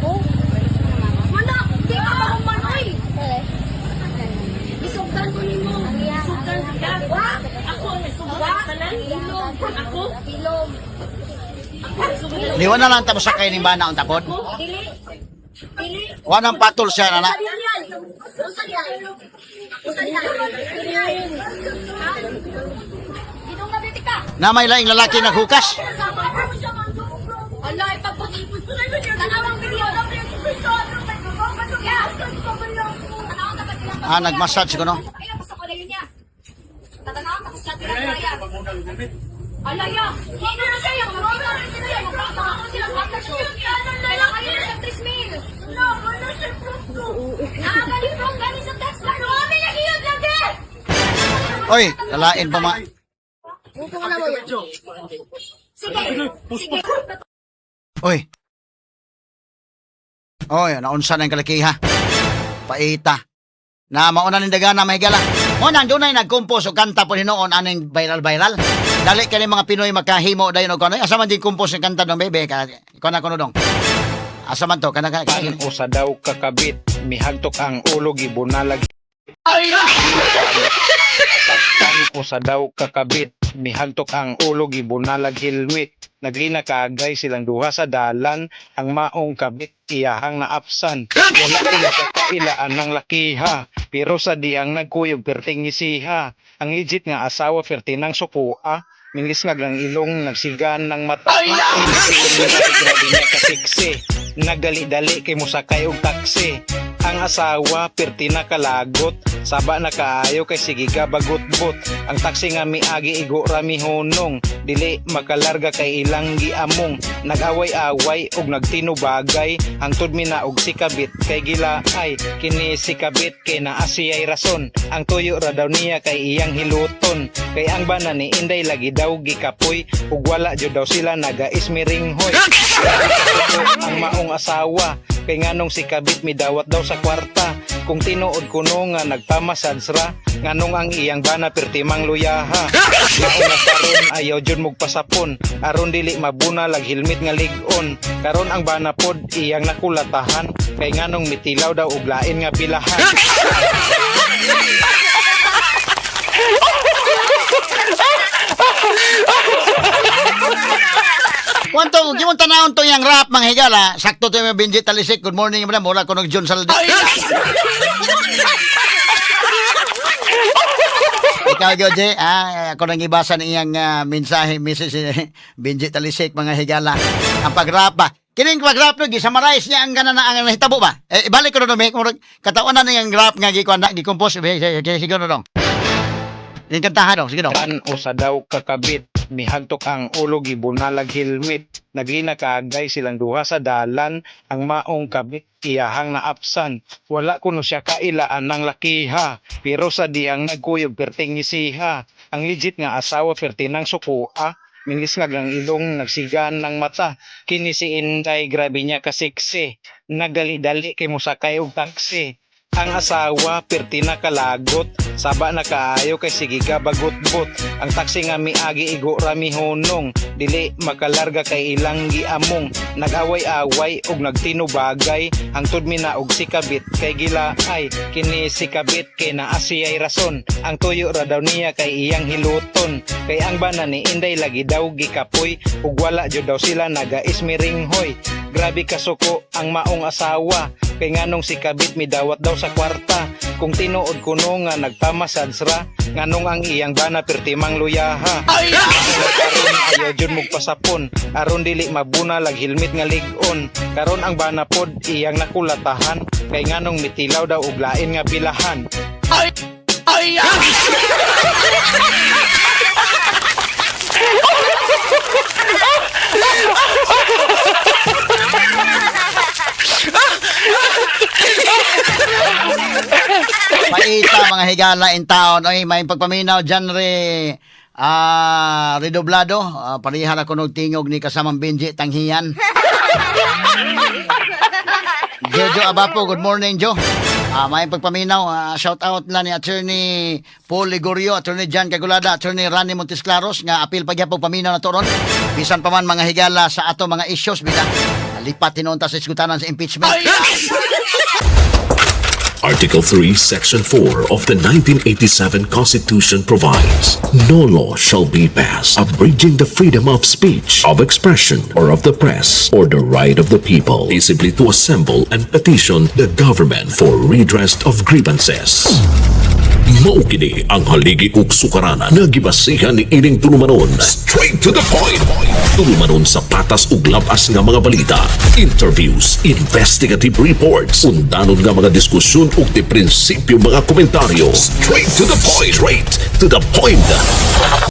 Oh. Wala, di ka ba kumanoy? Isugdan ko ni mo. Isugdan ka. Wa? Ako ang nasugat pala. Ilog. Ako? Ilog. Liwan na lang tapos sakay ni bana ang tapod. Dili. Dili. Wanang patol siya, nana. Usan yan. Usan yan. Usan yan. Ha? Itong gabi ka. Na may laing lalaki naghukas. Ala, ipagpag-ipos ko na yun. Tanawang video. Nagmassage ko, no? Ala, ya. Hindi na siya yung mga magpapaka ko silang magpapaka. Ano lang, ayun na sa 3,000. No, wala siya pronto. Nakagaling pronto galing sa Tesla. Kami nag-iyot lagi! Oy, lalain pa mga... Upo ka na mo yun. Sige, sige. Oy. Oy, naunsa na yung kalakiha. Paita. Na mauna ng dagana may gala. Mo nang dunay nagkumpos og kanta po hinoon aning viral. Dali kani mga Pinoy makahimo dayon og kanoy. Asa man din kumpos ng kanta ng bebe ka. Ikaw na kuno dong. Asa man to kana ka. O sa daw kakabit, mihagtok ang ulo gibunalag. O sa daw kakabit, mihagtok ang ulo gibunalag helmet. Naglina kaagay silang duha sa dalan, ang maong kabit iyahang naapsan. Wala rin kakailaan ng lakiha, pero sa diyang nagkuyog perting isiha. Ang legit nga asawa pertinang sukua, milis nga ang ilong nagsigan ng mata. Grabe niya kasiksi, nagali-dali kay musakay og taksi. Ang asawa perti na kalagot, saba na kaayo kay sige ka bagot-bot. Ang taksi nga miagi igo rami honong, dili makalarga kay ilang giamong. Nag-away-away og nagtinubagay, hangtod mi na og si kabit kay gilaay. Kini si kabit kay naa siya'y rason, ang tuyo ra daw niya kay iyang hiluton. Kay ang bana ni Inday lagi daw gikapoy, ug wala jud daw sila naga-ismiringhoy. Ang maong asawa, kay nganong si kabit midawat daw sa kwarta, kung tinuod kuno nga nagpamasad ra nganong ang iyang bana pertimang luyaha. Nauna karon ayaw jud magpasapon aron dili mabuna lag helmet nga lig-on. Karon ang bana pod iyang nakulatahan kay nganong mitilaw daw og lain nga pilahan. Kwanto, gimon tanawon to yang rap mga higala. Sakto to yung Benji Talisik. Good morning, madam. Mura ko ng John Saldi. Ikaw, Goje, ako nang ibasa ng iyang mensahe, Mrs. Benji Talisik, mga higala. Ang pag-rap ba? Kining pag-rap no, gisamarais niya ang gana na ang nahitabo ba? Ibalik ko na no, katawan na yung rap nga gikompose. Sige na dong. Yung kantahan dong, sige dong. Kan usa daw kakabit mihantok ang ulo gibunalag helmet. Naglina kaagay silang duha sa dalan ang maong kabit iyahang naapsan. Wala kuno siya kailaan ng lakiha pero sa diyang nagkuyog perting isiha. Ang legit nga asawa pertinang sukua. Mingis nga ang ilong nagsigan ng mata. Kini si Inday grabe niya kasiksi. Nagdali-dali kay musakay og taksi. Ang asawa pertina kalagot, saba na kaayo kay sige ka bagot-bot. Ang taksi nga miagi igo rami honong, dili makalarga kay ilang giamong. Nag-away-away og nagtinubagay, hangtod mi na og sikabit kay gilaay. Kini sikabit kay naasiyay rason, ang tuyo ra daw niya kay iyang hiluton. Kay ang bana ni Inday lagi daw gikapoy, ug wala jud daw sila naga-ismiringhoy. Grabe kasuko ang maong asawa, kay nganong si kabit midawat daw sa kwarta. Kung tinuod kuno nga nagpamasad ra nganong ang iyang bana pertimang luyaha. Karon ayaw jud magpasapon aron dili mabuna lag helmet nga lig-on. Karon ang bana pod iyang nakulatahan kay nganong mitilaw daw og lain nga pilahan. Paita mga higala in town. Oy, may pagpaminaw dyan redoblado. Parihan ako ng tingog ni kasamang Benji Tanghiyan. Jojo Abapo, good morning, Jo. May pagpaminaw, shout out lang ni Attorney Paul Ligorio, Attorney Jan Cagulada, Attorney Rani Montesclaros, nga apil pagyapong paminaw na toron. Bisan pa man mga higala sa ato mga issues, bilang lipat tinunta sa iskutanan sa impeachment. Article 3, Section 4 of the 1987 Constitution provides, no law shall be passed abridging the freedom of speech, of expression, or of the press, or the right of the people peaceably to assemble and petition the government for redress of grievances. Maukini ang haligi ug sukaranan nga gibasihan ni ining tulumanon. Straight to the point. Tulumanon sa patas ug labas nga mga balita, interviews, investigative reports, undanon nga mga diskusyon ug di prinsipyo mga komentaryo. Straight to the point. Straight to the point.